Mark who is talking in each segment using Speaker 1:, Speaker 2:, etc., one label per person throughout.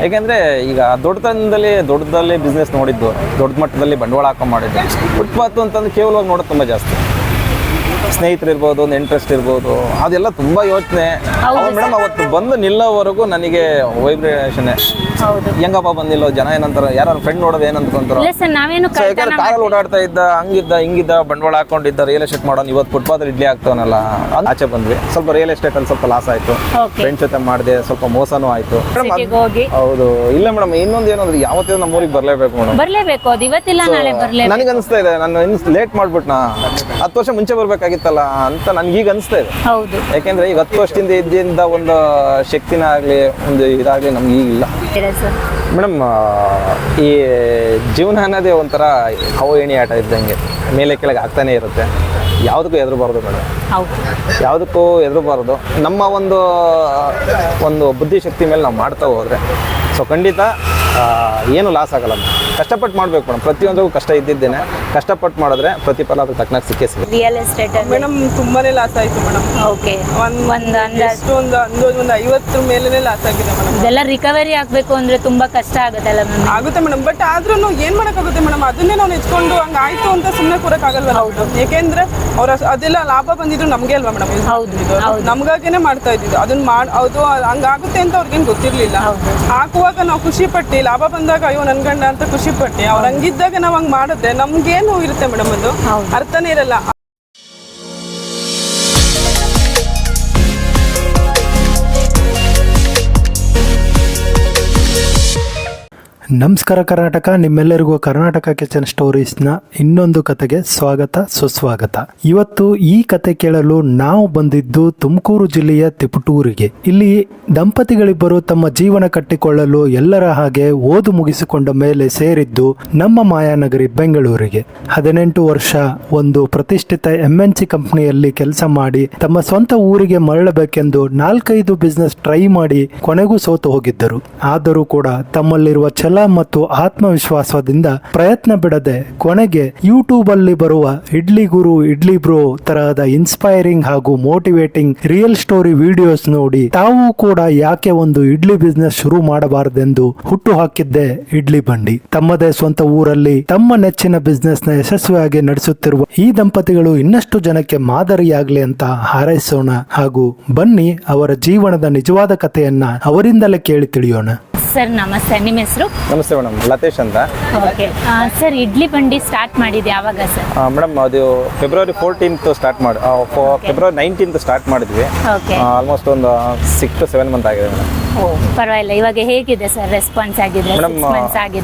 Speaker 1: ಯಾಕೆಂದ್ರೆ ಈಗ ದೊಡ್ಡದಲ್ಲಿ ಬಿಸ್ನೆಸ್ ನೋಡಿದ್ದು, ದೊಡ್ಡ ಮಟ್ಟದಲ್ಲಿ ಬಂಡವಾಳ ಹಾಕೋ ಮಾಡಿದ್ದು. ಫುಟ್ಪಾತ್ ಅಂತಂದ್ರೆ ಕೇವಲವಾಗಿ ನೋಡೋದು ತುಂಬ ಜಾಸ್ತಿ. ಸ್ನೇಹಿತರಿರ್ಬೋದು, ಒಂದು ಇಂಟ್ರೆಸ್ಟ್ ಇರ್ಬೋದು, ಅದೆಲ್ಲ ತುಂಬ ಯೋಚನೆ. ಮೇಡಮ್ ಅವತ್ತು ಬಂದು ನಿಲ್ಲೋವರೆಗೂ ನನಗೆ ವೈಬ್ರೇಷನ್, ಹೆಂಗಪ್ಪ ಬಂದಿಲ್ಲೋ, ಜನ ಏನಂತಾರ, ಯಾರು ಫ್ರೆಂಡ್ ನೋಡೋದು ಏನಂತಾರೋ. ಯಾಕಂದ್ರೆ ಕಾರಲ್ಲಿ ಓಡಾಡ್ತಾ ಇದ್ದ, ಹಿಂಗಿದ್ದ ಬಂಡವಾಳ ಹಾಕೊಂಡಿದ್ದ, ರಿಯಲ್ ಎಸ್ಟೇಟ್ ಮಾಡೋನು, ಇವತ್ತು ಫುಟ್ಪಾತ್ ಇಡ್ಲಿ ಆಗ್ತಾವನಲ್ಲ, ಆಚೆ ಬಂದ್ವಿ. ಸ್ವಲ್ಪ ರಿಯಲ್ ಎಸ್ಟೇಟ್ ಅಲ್ಲಿ ಸ್ವಲ್ಪ ಲಾಸ್ ಆಯ್ತು, ಫ್ರೆಂಡ್ಸ್ ಜೊತೆ ಮಾಡಿದೆ, ಸ್ವಲ್ಪ ಮೋಸನೂ ಆಯ್ತು. ಹೌದು, ಇಲ್ಲ ಮೇಡಮ್, ಇನ್ನೊಂದು ಏನಂದ್ರೆ ಯಾವತ್ತೂ ನಮ್ಮ ಊರಿಗೆ ಬರ್ಲೇಬೇಕು ಮೇಡಮ್. ನನಗೆ ಅನಿಸ್ತಾ ಇದೆ, ನಾನು ಲೇಟ್ ಮಾಡ್ಬಿಟ್ನಾ, 10 ವರ್ಷ ಮುಂಚೆ ಬರ್ಬೇಕಾಗಿತ್ತಲ್ಲ ಅಂತ ನನ್ಗೀಗ ಅನಿಸ್ತಾ ಇದೆ. ಯಾಕೆಂದ್ರೆ ಈಗ 10 ವರ್ಷದಿಂದ ಇದ್ದಿಂದ ಒಂದು ಶಕ್ತಿನ ಆಗ್ಲಿ, ಒಂದು ಇದಾಗ್ಲಿ ನಮ್ಗೆ ಈಗಿಲ್ಲ ಮೇಡಮ್. ಈ ಜೀವನ ಅನ್ನೋದೇ ಒಂಥರ ಹಾವು ಏಣಿ ಆಟ ಇದ್ದಂಗೆ, ಮೇಲೆ ಕೆಳಗೆ ಆಗ್ತಾನೆ ಇರುತ್ತೆ. ಯಾವುದಕ್ಕೂ ಹೆದರಬಾರ್ದು ಮೇಡಮ್, ಯಾವುದಕ್ಕೂ ಹೆದರಬಾರ್ದು. ನಮ್ಮ ಒಂದು ಬುದ್ಧಿಶಕ್ತಿ ಮೇಲೆ ನಾವು ಮಾಡ್ತಾ ಹೋದ್ರೆ ಸೊ ಖಂಡಿತ ಏನು ಲಾಸ್ ಆಗಲ್ಲ. ಕಷ್ಟಪಟ್ಟು ಮಾಡ್ಬೇಕು ಮೇಡಮ್, ಪ್ರತಿಯೊಂದಕ್ಕೂ ಕಷ್ಟ ಇದ್ದಿದ್ದೇನೆ. ಕಷ್ಟಪಟ್ಟು ಮಾಡಿದ್ರೆ ಪ್ರತಿಫಲ ಅದು ತಕ್ಕನಾಗ ಸಿಕ್ಕೇ ಸಿಗುತ್ತೆ.
Speaker 2: ರಿಯಲ್ ಎಸ್ಟೇಟ್
Speaker 3: ಮೇಡಮ್ ತುಂಬಾನೇ ಲಾಸ್ ಆಯ್ತು ಮೇಡಮ್.
Speaker 2: ಓಕೆ,
Speaker 3: ಒಂದು 50 ಮೇಲೆನೆ ಲಾಸ್ ಆಗಿದೆ ಮೇಡಮ್.
Speaker 2: ಇದೆಲ್ಲ ರಿಕವರಿ ಆಗ್ಬೇಕು ಅಂದ್ರೆ ತುಂಬಾ ಕಷ್ಟ ಆಗುತ್ತಲ್ಲ ಮ್ಯಾಮ್?
Speaker 3: ಆಗುತ್ತೆ ಮೇಡಮ್, ಬಟ್ ಆದ್ರೂ ಏನ್ ಮಾಡಕ್ಕಾಗುತ್ತೆ ಮೇಡಮ್, ಅದನ್ನೇ ನಾವು ನೆಚ್ಕೊಂಡು ಹಂಗ ಆಯ್ತು ಅಂತ ಸುಮ್ಮನೆ ಕೂರಕ್ ಆಗಲ್ವಲ್ಲ. ಯಾಕೆಂದ್ರೆ ಅವ್ರ ಅದೆಲ್ಲ ಲಾಭ ಬಂದಿದ್ರು ನಮ್ಗೆ ಅಲ್ವಾ ಮೇಡಮ್, ನಮ್ಗಾಗೇನೆ ಮಾಡ್ತಾ ಇದ್ದಿದ್ದು. ಅದನ್ನ ಹೌದು ಹಂಗಾಗುತ್ತೆ ಅಂತ ಅವ್ರಿಗೇನು ಗೊತ್ತಿರ್ಲಿಲ್ಲ. ಹಾಕುವಾಗ ನಾವು ಖುಷಿ ಪಟ್ಟಿ, ಲಾಭ ಬಂದಾಗ ಅಯ್ಯೋ ನನ್ ಗಂಡ ಅಂತ ಖುಷಿ ಪಟ್ಟಿ, ಅವ್ರು ಹಂಗಿದ್ದಾಗ ನಾವ್ ಹಂಗ್ ಮಾಡಿದ್ರೆ ನಮ್ಗೇನು ಇರುತ್ತೆ ಮೇಡಮ್, ಅದು ಅರ್ಥನೇ ಇರಲ್ಲ.
Speaker 4: ನಮಸ್ಕಾರ ಕರ್ನಾಟಕ, ನಿಮ್ಮೆಲ್ಲರಿಗೂ ಕರ್ನಾಟಕ ಕಿಚನ್ ಸ್ಟೋರೀಸ್ನ ಇನ್ನೊಂದು ಕತೆಗೆ ಸ್ವಾಗತ ಸುಸ್ವಾಗತ. ಇವತ್ತು ಈ ಕತೆ ಕೇಳಲು ನಾವು ಬಂದಿದ್ದು ತುಮಕೂರು ಜಿಲ್ಲೆಯ ತಿಪಟೂರಿಗೆ. ಇಲ್ಲಿ ದಂಪತಿಗಳಿಬ್ಬರು ತಮ್ಮ ಜೀವನ ಕಟ್ಟಿಕೊಳ್ಳಲು ಎಲ್ಲರ ಹಾಗೆ ಓದು ಮುಗಿಸಿಕೊಂಡ ಮೇಲೆ ಸೇರಿದ್ದು ನಮ್ಮ ಮಾಯಾನಗರಿ ಬೆಂಗಳೂರಿಗೆ. 18 ವರ್ಷ ಒಂದು ಪ್ರತಿಷ್ಠಿತ MNC ಕಂಪನಿಯಲ್ಲಿ ಕೆಲಸ ಮಾಡಿ ತಮ್ಮ ಸ್ವಂತ ಊರಿಗೆ ಮರಳಬೇಕೆಂದು 4-5 ಬಿಸ್ನೆಸ್ ಟ್ರೈ ಮಾಡಿ ಕೊನೆಗೂ ಸೋತು ಹೋಗಿದ್ದರು. ಆದರೂ ಕೂಡ ತಮ್ಮಲ್ಲಿರುವ ಛಲ ಮತ್ತು ಆತ್ಮವಿಶ್ವಾಸದಿಂದ ಪ್ರಯತ್ನ ಬಿಡದೆ ಕೊನೆಗೆ ಯೂಟ್ಯೂಬ್ ಅಲ್ಲಿ ಬರುವ ಇಡ್ಲಿ ಗುರು, ಇಡ್ಲಿ ಬ್ರೋ ತರಹದ ಇನ್ಸ್ಪೈರಿಂಗ್ ಹಾಗೂ ಮೋಟಿವೇಟಿಂಗ್ ರಿಯಲ್ ಸ್ಟೋರಿ ವಿಡಿಯೋಸ್ ನೋಡಿ ತಾವು ಕೂಡ ಯಾಕೆ ಒಂದು ಇಡ್ಲಿ ಬಿಸ್ನೆಸ್ ಶುರು ಮಾಡಬಾರದೆಂದು ಹುಟ್ಟು ಹಾಕಿದ್ದೆ ಇಡ್ಲಿ ಬಂಡಿ. ತಮ್ಮದೇ ಸ್ವಂತ ಊರಲ್ಲಿ ತಮ್ಮ ನೆಚ್ಚಿನ ಬಿಸ್ನೆಸ್ ನ ಯಶಸ್ವಿಯಾಗಿ ನಡೆಸುತ್ತಿರುವ ಈ ದಂಪತಿಗಳು ಇನ್ನಷ್ಟು ಜನಕ್ಕೆ ಮಾದರಿಯಾಗಲಿ ಅಂತ ಹಾರೈಸೋಣ. ಹಾಗೂ ಬನ್ನಿ ಅವರ ಜೀವನದ ನಿಜವಾದ ಕಥೆಯನ್ನ ಅವರಿಂದಲೇ ಕೇಳಿ ತಿಳಿಯೋಣ.
Speaker 2: ಸರ್ ನಮಸ್ತೆ, ನಿಮ್ಮ ಹೆಸರು?
Speaker 1: ನಮಸ್ತೆ ಮೇಡಮ್, ಲತೇಶ್ ಅಂತ.
Speaker 2: ಓಕೆ ಸರ್, ಇಡ್ಲಿ ಬಂಡಿ ಸ್ಟಾರ್ಟ್ ಮಾಡಿದ್ದು ಯಾವಾಗ ಸರ್?
Speaker 1: ಮೇಡಮ್ ಅದು ಫೆಬ್ರವರಿ 14th ಸ್ಟಾರ್ಟ್ ಮಾಡಿ, ಫೆಬ್ರವರಿ 19th ಸ್ಟಾರ್ಟ್ ಮಾಡಿದ್ವಿ. ಆಲ್ಮೋಸ್ಟ್ ಒಂದು 6 to 7 ಮಂತ್ ಆಗಿದೆ ಮೇಡಮ್.
Speaker 2: ಪರವಾಗಿಲ್ಲ. ಇವಾಗ ಹೇಗಿದೆ ಸರ್ ರೆಸ್ಪಾನ್ಸ್ ಆಗಿದೆ?
Speaker 1: ಮೇಡಮ್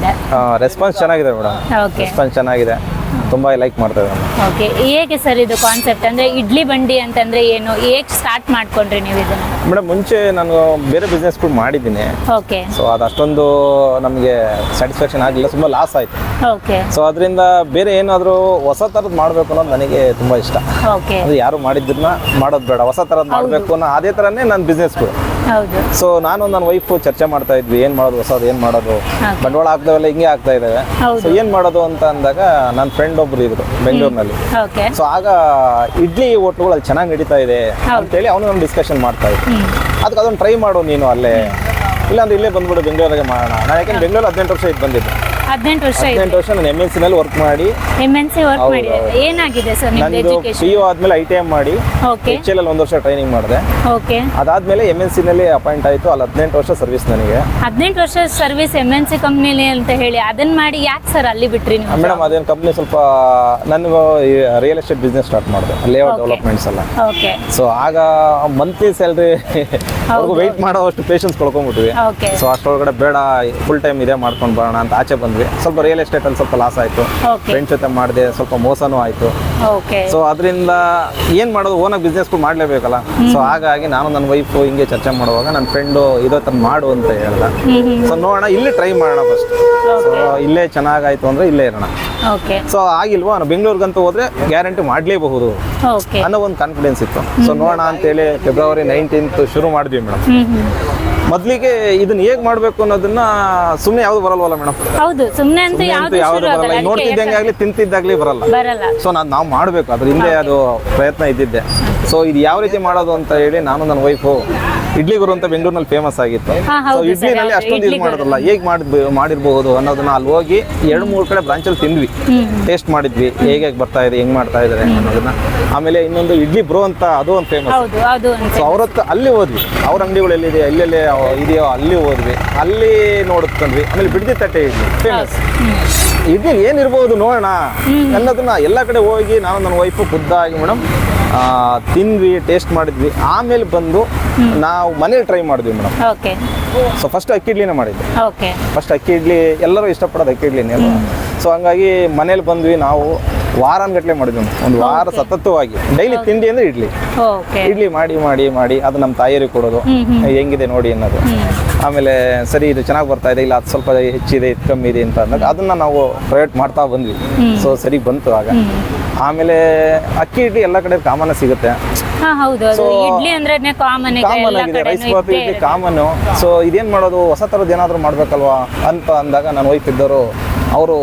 Speaker 1: ರೆಸ್ಪಾನ್ಸ್ ಚೆನ್ನಾಗಿದೆ ಮೇಡಮ್, ರೆಸ್ಪಾನ್ಸ್ ಚೆನ್ನಾಗಿದೆ, ತುಂಬಾ ಲೈಕ್ ಮಾಡ್ತಾ ಇದ್ದಾರೆ.
Speaker 2: ಓಕೆ, ಹೇಗೆ ಸರ್ ಇದು ಕಾನ್ಸೆಪ್ಟ್? ಅಂದ್ರೆ ಇಡ್ಲಿ ಬಂಡಿ ಅಂತಂದ್ರೆ ಏನು, ಹೇಗೆ ಸ್ಟಾರ್ಟ್ ಮಾಡ್ಕೊಂಡ್ರಿ ನೀವು ಇದನ್ನ?
Speaker 1: ಮೇಡಮ್ ಮುಂಚೆ ನಾನು ಬೇರೆ ಬಿಸ್ನೆಸ್ ಕೂಡ ಮಾಡಿದ್ದೀನಿ.
Speaker 2: ಓಕೆ.
Speaker 1: ಸೊ ಅದು ಅಷ್ಟೊಂದು ನಮಗೆ ಸ್ಯಾಟಿಸ್ಫ್ಯಾಕ್ಷನ್ ಆಗಲಿಲ್ಲ, ತುಂಬಾ ಲಾಸ್ ಆಯ್ತು.
Speaker 2: ಓಕೆ.
Speaker 1: ಸೊ ಅದರಿಂದ ಬೇರೆ ಏನಾದರೂ ಹೊಸ ಥರದ್ದು ಮಾಡಬೇಕು ಅನ್ನೋದು ನನಗೆ ತುಂಬಾ ಇಷ್ಟ.
Speaker 2: ಓಕೆ.
Speaker 1: ಅದು ಯಾರು ಮಾಡಿದ್ದನ್ನ ಮಾಡೋದು ಬೇಡ, ಹೊಸ ಥರದ್ದು ಮಾಡಬೇಕು ಅನ್ನೋ ಅದೇ ಥರನೇ ನನ್ನ ಬಿಸ್ನೆಸ್ ಕೂಡ.
Speaker 2: ಹೌದು.
Speaker 1: ಸೊ ನಾನು ನನ್ನ ವೈಫ್ ಚರ್ಚೆ ಮಾಡ್ತಾ ಇದ್ವಿ, ಏನ್ ಮಾಡೋದು ಹೊಸದು, ಏನ್ ಮಾಡೋದು, ಬಂಡವಾಳ ಹಾಕ್ದವೆಲ್ಲ ಹಿಂಗೆ ಆಗ್ತಾ ಇದ್ದಾವೆ, ಸೊ ಏನ್ ಮಾಡೋದು ಅಂತ ಅಂದಾಗ ನನ್ನ ಫ್ರೆಂಡ್ ಒಬ್ರು ಇದ್ರು ಬೆಂಗಳೂರಿನಲ್ಲಿ. ಸೊ ಆಗ ಇಡ್ಲಿ ಹೋಟ್ಲುಗಳು ಅಲ್ಲಿ ಚೆನ್ನಾಗಿ ನಡೀತಾ ಇದೆ ಅಂತೇಳಿ ಅವನು ನಾನು ಡಿಸ್ಕಷನ್ ಮಾಡ್ತಾ ಇದ್ದೆ. ಅದಕ್ಕೆ ಅದನ್ನು ಟ್ರೈ ಮಾಡು ನೀನು ಅಲ್ಲೇ, ಇಲ್ಲಾಂದ್ರೆ ಇಲ್ಲೇ ಬಂದ್ಬಿಡು ಬೆಂಗಳೂರಿಗೆ ಮಾಡೋಣ. ನಾನು ಯಾಕಂದ್ರೆ ಬೆಂಗಳೂರು 18 ವರ್ಷ ಇದ್ದು ಬಂದಿದ್ದೆ.
Speaker 2: 18 ವರ್ಷ
Speaker 1: ನಾನು MNC ನಲ್ಲಿ ವರ್ಕ್ ಮಾಡಿ.
Speaker 2: ಏನಾಗಿದೆ ಸರ್ ನಿಮ್ಮದು ಎಜುಕೇಶನ್?
Speaker 1: PU ಆದ್ಮೇಲೆ ITM ಮಾಡಿ HL ಅಲ್ಲಿ 1 ವರ್ಷ ಟ್ರೈನಿಂಗ್ ಮಾಡಿದೆ.
Speaker 2: ಓಕೆ.
Speaker 1: ಅದಾದ್ಮೇಲೆ MNC ನಲ್ಲಿ ಅಪಾಯಿಂಟ್ ಆಯ್ತು. ಅಲ್ಲಿ 18 ವರ್ಷ ಸರ್ವಿಸ್ ನನಗೆ.
Speaker 2: 18 ವರ್ಷ ಸರ್ವಿಸ್ MNC ಕಂಪ್ನಿಲಿ ಅಂತ ಹೇಳಿ ಅದನ್ನ ಮಾಡಿ ಯಾಕೆ ಸರ್ ಅಲ್ಲಿ ಬಿಟ್ರಿ ನೀವು?
Speaker 1: ಮೇಡಮ್ ಅದೇನು ಕಂಪ್ನಿ ಸ್ವಲ್ಪ ನಾನು ರಿಯಲ್ ಎಸ್ಟೇಟ್ ಬಿಸ್ನೆಸ್ ಸ್ಟಾರ್ಟ್ ಮಾಡಿದೆ, ಲೇಔಟ್ ಡೆವಲಪ್ಮೆಂಟ್ಸ್ ಎಲ್ಲ.
Speaker 2: ಓಕೆ.
Speaker 1: ಸೊ ಆಗ ಮಂತ್ಲಿ ಸ್ಯಾಲ್ರಿ ಅವ್ರಿಗೂ ವೆಯ್ಟ್ ಮಾಡೋಷ್ಟು ಪೇಷನ್ಸ್ ಕಳ್ಕೊಂಡ್ಬಿಟ್ವಿ. ಸೊ ಅಷ್ಟೊಳಗಡೆ ಬೇಡ, ಫುಲ್ ಟೈಮ್ ಇದೇ ಮಾಡ್ಕೊಂಡು ಬರೋಣ ಅಂತ ಆಚೆ ಬಂದ್ವಿ. ಸ್ವಲ್ಪ ರಿಯಲ್ ಎಸ್ಟೇಟ್ ಅಲ್ಲಿ ಸ್ವಲ್ಪ ಲಾಸ್ ಆಯ್ತು, ಫ್ರೆಂಡ್ಸ್ ಜೊತೆ ಮಾಡಿದೆ, ಸ್ವಲ್ಪ ಮೋಸನೂ ಆಯ್ತು. ಸೊ ಅದರಿಂದ ಏನ್ ಮಾಡೋದು, ಓನಾಗಿ ಬಿಸ್ನೆಸ್ ಮಾಡ್ಲೇಬೇಕಲ್ಲ. ಸೊ ಹಾಗಾಗಿ ನಾನು ನನ್ನ ವೈಫ್ ಹಿಂಗೆ ಚರ್ಚೆ ಮಾಡುವಾಗ ನನ್ನ ಫ್ರೆಂಡು ಇದೇ ತರ ಮಾಡು ಅಂತ ಹೇಳ್ದ. ಸೊ ನೋಡೋಣ, ಇಲ್ಲಿ ಟ್ರೈ ಮಾಡೋಣ ಫಸ್ಟ್. ಸೊ ಇಲ್ಲೇ ಚೆನ್ನಾಗಾಯ್ತು ಅಂದ್ರೆ ಇಲ್ಲೇ ಇರೋಣ. ಸೊ ಆಗಿಲ್ವಾ, ನಾನು ಬೆಂಗಳೂರಿಗಂತೂ ಹೋದ್ರೆ ಗ್ಯಾರಂಟಿ ಮಾಡ್ಲೇಬಹುದು ಅನ್ನೋ ಒಂದು ಕಾನ್ಫಿಡೆನ್ಸ್ ಇತ್ತು. ಸೊ ನೋಡೋಣ ಅಂತೇಳಿ ಫೆಬ್ರವರಿ 19th ಶುರು ಮಾಡಿದ್ವಿ ಮೇಡಮ್. ಮೊದಲಿಗೆ ಇದನ್ನ ಹೇಗ್ ಮಾಡ್ಬೇಕು ಅನ್ನೋದನ್ನ ಸುಮ್ಮನೆ ಯಾವ್ದು ಬರಲ್ವಲ್ಲ ಮೇಡಮ್.
Speaker 2: ಹೌದು, ಸುಮ್ಮನೆ ಅಂತೂ
Speaker 1: ಯಾವ್ದು ಬರಲ್ಲ, ನೋಡ್ತಿದ್ದಂಗೆ ಆಗ್ಲಿ ತಿಂತಿದ್ದಾಗ್ಲಿ ಬರಲ್ಲ. ಸೊ ನಾವು ಮಾಡ್ಬೇಕು, ಅದ್ರ ಹಿಂದೆ ಅದು ಪ್ರಯತ್ನ ಇದ್ದಿದ್ದೆ. ಸೊ ಇದು ಯಾವ ರೀತಿ ಮಾಡೋದು ಅಂತ ಹೇಳಿ ನಾನು ನನ್ನ ವೈಫು ಇಡ್ಲಿ ಗುರು ಅಂತ ಬೆಂಗಳೂರಿನಲ್ಲಿ ಫೇಮಸ್ ಆಗಿತ್ತು.
Speaker 2: ಹಾ,
Speaker 1: ಸೊ
Speaker 2: ಹೌದು sir,
Speaker 1: ಇಡ್ಲಿನಲ್ಲಿ
Speaker 2: ಹೌದು.
Speaker 1: ಅಷ್ಟೊಂದು ಇದು ಮಾಡೋದಲ್ಲ, ಹೇಗೆ ಮಾಡಿರ್ಬೋದು ಅನ್ನೋದನ್ನ ಅಲ್ಲಿ ಹೋಗಿ 2-3 ಕಡೆ ಬ್ರಾಂಚಲ್ಲಿ ತಿಂದ್ವಿ, ಟೇಸ್ಟ್ ಮಾಡಿದ್ವಿ ಹೇಗೆ ಬರ್ತಾ ಇದೆ, ಹೆಂಗ್ ಮಾಡ್ತಾ ಇದ್ದಾರೆ ಅನ್ನೋದನ್ನ. ಆಮೇಲೆ ಇನ್ನೊಂದು ಇಡ್ಲಿ ಬ್ರೋ ಅಂತ ಅದು ಒಂದು ಫೇಮಸ್.
Speaker 2: ಹೌದು ಅದು
Speaker 1: ಸೊ ಅವ್ರ ಹತ್ರ ಅಲ್ಲಿ ಹೋದ್ವಿ, ಅವ್ರ ಅಂಗಡಿಗಳು ಎಲ್ಲಿದೆ ಎಲ್ಲೆಲ್ಲಿ ಇದೆಯೋ ಅಲ್ಲಿ ಹೋದ್ವಿ, ಅಲ್ಲಿ ನೋಡ್ಕೊಂಡ್ವಿ. ಆಮೇಲೆ ಬಿಡದಿ ತಟ್ಟೆ ಇಡ್ಲಿ ಫೇಮಸ್. ಇಡ್ಲಿ ಏನಿರ್ಬೋದು ನೋಡೋಣ ಅನ್ನೋದನ್ನ ಎಲ್ಲ ಕಡೆ ಹೋಗಿ ನಾನು ನನ್ನ ವೈಫು ಖುದ್ದಾಗಿ ಮೇಡಮ್ ತಿಂದ್ವಿ, ಟೇಸ್ಟ್ ಮಾಡಿದ್ವಿ. ಆಮೇಲೆ ಬಂದು ನಾವು ಮನೇಲಿ ಟ್ರೈ ಮಾಡಿದ್ವಿ ಮೇಡಮ್.
Speaker 2: ಓಕೆ
Speaker 1: ಸೊ ಫಸ್ಟ್ ಅಕ್ಕಿ ಇಡ್ಲಿನೇ ಮಾಡಿದ್ವಿ.
Speaker 2: ಓಕೆ
Speaker 1: ಫಸ್ಟ್ ಅಕ್ಕಿ ಇಡ್ಲಿ ಎಲ್ಲರೂ ಇಷ್ಟಪಡೋದು ಅಕ್ಕಿ ಇಡ್ಲಿನೇ ಅಲ್ವಾ. ಸೊ ಹಂಗಾಗಿ ಮನೇಲಿ ಬಂದ್ವಿ, ನಾವು ವಾರಗಟ್ಟಲೆ ಮಾಡಿದ್ವಿ, ಒಂದು ವಾರ ಸತತವಾಗಿ ಡೈಲಿ ತಿಂಡಿ ಅಂದರೆ ಇಡ್ಲಿ.
Speaker 2: ಓಕೆ
Speaker 1: ಇಡ್ಲಿ ಮಾಡಿ ಮಾಡಿ ಮಾಡಿ ಅದು ನಮ್ಮ ತಾಯಿಯರಿಗೆ ಕೊಡೋದು, ಹೆಂಗಿದೆ ನೋಡಿ ಅನ್ನೋದು. ಆಮೇಲೆ ಸರಿ ಇದು ಚೆನ್ನಾಗಿ ಬರ್ತಾ ಇದೆ, ಇಲ್ಲ ಅದು ಸ್ವಲ್ಪ ಹೆಚ್ಚಿದೆ, ಇದು ಕಮ್ಮಿ ಇದೆ ಅಂತ ಅಂದಾಗ ಅದನ್ನ ನಾವು ಪ್ರೈವೇಟ್ ಮಾಡ್ತಾ ಬಂದ್ವಿ. ಸೊ ಸರಿ ಬಂತು ಆಗ. ಆಮೇಲೆ ಅಕ್ಕಿ ಇಡ್ಲಿ ಎಲ್ಲ ಕಡೆ ಕಾಮನ್ ಸಿಗುತ್ತೆ,
Speaker 2: ಹಾ ಹೌದು ಅದು ಇಡ್ಲಿ ಅಂದ್ರೆ ಕಾಮನ್
Speaker 1: ಕಾಮನ್ ಆಗಿದೆ. Rice bath idli common. So ಇದೇನ್ ಮಾಡೋದು, ಹೊಸ ಥರದ್ದು ಏನಾದರೂ ಮಾಡ್ಬೇಕಲ್ವಾ ಅಂತ ಅಂದಾಗ ನನ್ನ ವೈಫ್ ಇದ್ದವರು ಅವರು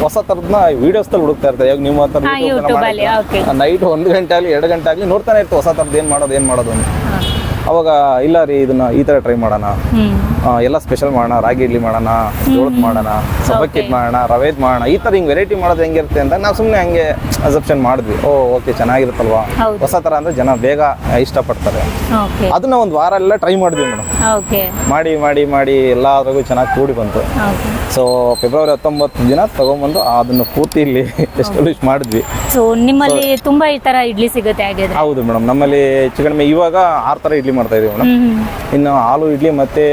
Speaker 1: ಹೊಸ ಥರದನ್ನ ವಿಡಿಯೋಸ್ದಲ್ಲಿ ಹುಡುಕ್ತಾ ಇರ್ತಾರೆ. ಇವಾಗ ನಿಮ್ಮ ಹತ್ರ
Speaker 2: YouTube ಅಲ್ಲಿ, okay.
Speaker 1: ನೈಟ್ 1 ಗಂಟೆ ಆಗಲಿ 2 ಗಂಟೆ ಆಗಲಿ ನೋಡ್ತಾನೆ ಇರ್ತೀವಿ ಹೊಸ ಥರದ್ದು ಏನು ಮಾಡೋದು ಅಂತ. ಅವಾಗ ಇಲ್ಲ ರೀ ಇದನ್ನ ಈ ಥರ ಟ್ರೈ ಮಾಡೋಣ, ಎಲ್ಲ ಸ್ಪೆಷಲ್ ಮಾಡೋಣ, ರಾಗಿ ಇಡ್ಲಿ ಮಾಡೋಣ, ಜೋಳದ ಮಾಡೋಣ, ಸಬ್ಬಕ್ಕಿದ್ ಮಾಡೋಣ, ರವೆದ್ ಮಾಡೋಣ, ಈ ಥರ ಹಿಂಗೆ ವೆರೈಟಿ ಮಾಡೋದು ಹೆಂಗಿರುತ್ತೆ ಅಂತ ನಾವು ಸುಮ್ಮನೆ ಹಂಗೆ ಅಸೆಪ್ಷನ್ ಮಾಡಿದ್ವಿ. ಓಕೆ ಚೆನ್ನಾಗಿರುತ್ತಲ್ವಾ,
Speaker 2: ಹೌದು.
Speaker 1: ಹೊಸ ಥರ ಅಂದರೆ ಜನ ಬೇಗ ಇಷ್ಟಪಡ್ತಾರೆ.
Speaker 2: ಓಕೆ
Speaker 1: ಅದನ್ನ ಒಂದು ವಾರ ಎಲ್ಲ ಟ್ರೈ ಮಾಡಿದ್ವಿ ಮೇಡಮ್.
Speaker 2: ಓಕೆ
Speaker 1: ಮಾಡಿ ಮಾಡಿ ಮಾಡಿ ಎಲ್ಲಾದ್ರಾಗೂ ಚೆನ್ನಾಗಿ ಕೂಡಿ ಬಂತು.
Speaker 2: ಓಕೆ
Speaker 1: ಸೊ ಫೆಬ್ರವರಿ 19 ದಿನ ತಗೊಂಬಂದು ಅದನ್ನು ಪೂರ್ತಿ ಇಲ್ಲಿ ಎಸ್ಟಾಬ್ಲಿಷ್ ಮಾಡಿದ್ವಿ.
Speaker 2: ಸೊ ನಿಮ್ಮಲ್ಲಿ ತುಂಬಾ ಈ ತರ ಇಡ್ಲಿ ಸಿಗುತ್ತೆ ಹಾಗಿದ್ರೆ?
Speaker 1: ಹೌದು ಮೇಡಮ್, ನಮ್ಮಲ್ಲಿ ಹೆಚ್ಚು ಕಡಿಮೆ ಇವಾಗ 6 ಥರ ಇಡ್ಲಿ ಮಾಡ್ತಾ ಇದೀವಿ ಮೇಡಮ್. ಇನ್ನು ಆಲೂ ಇಡ್ಲಿ ಮತ್ತೆ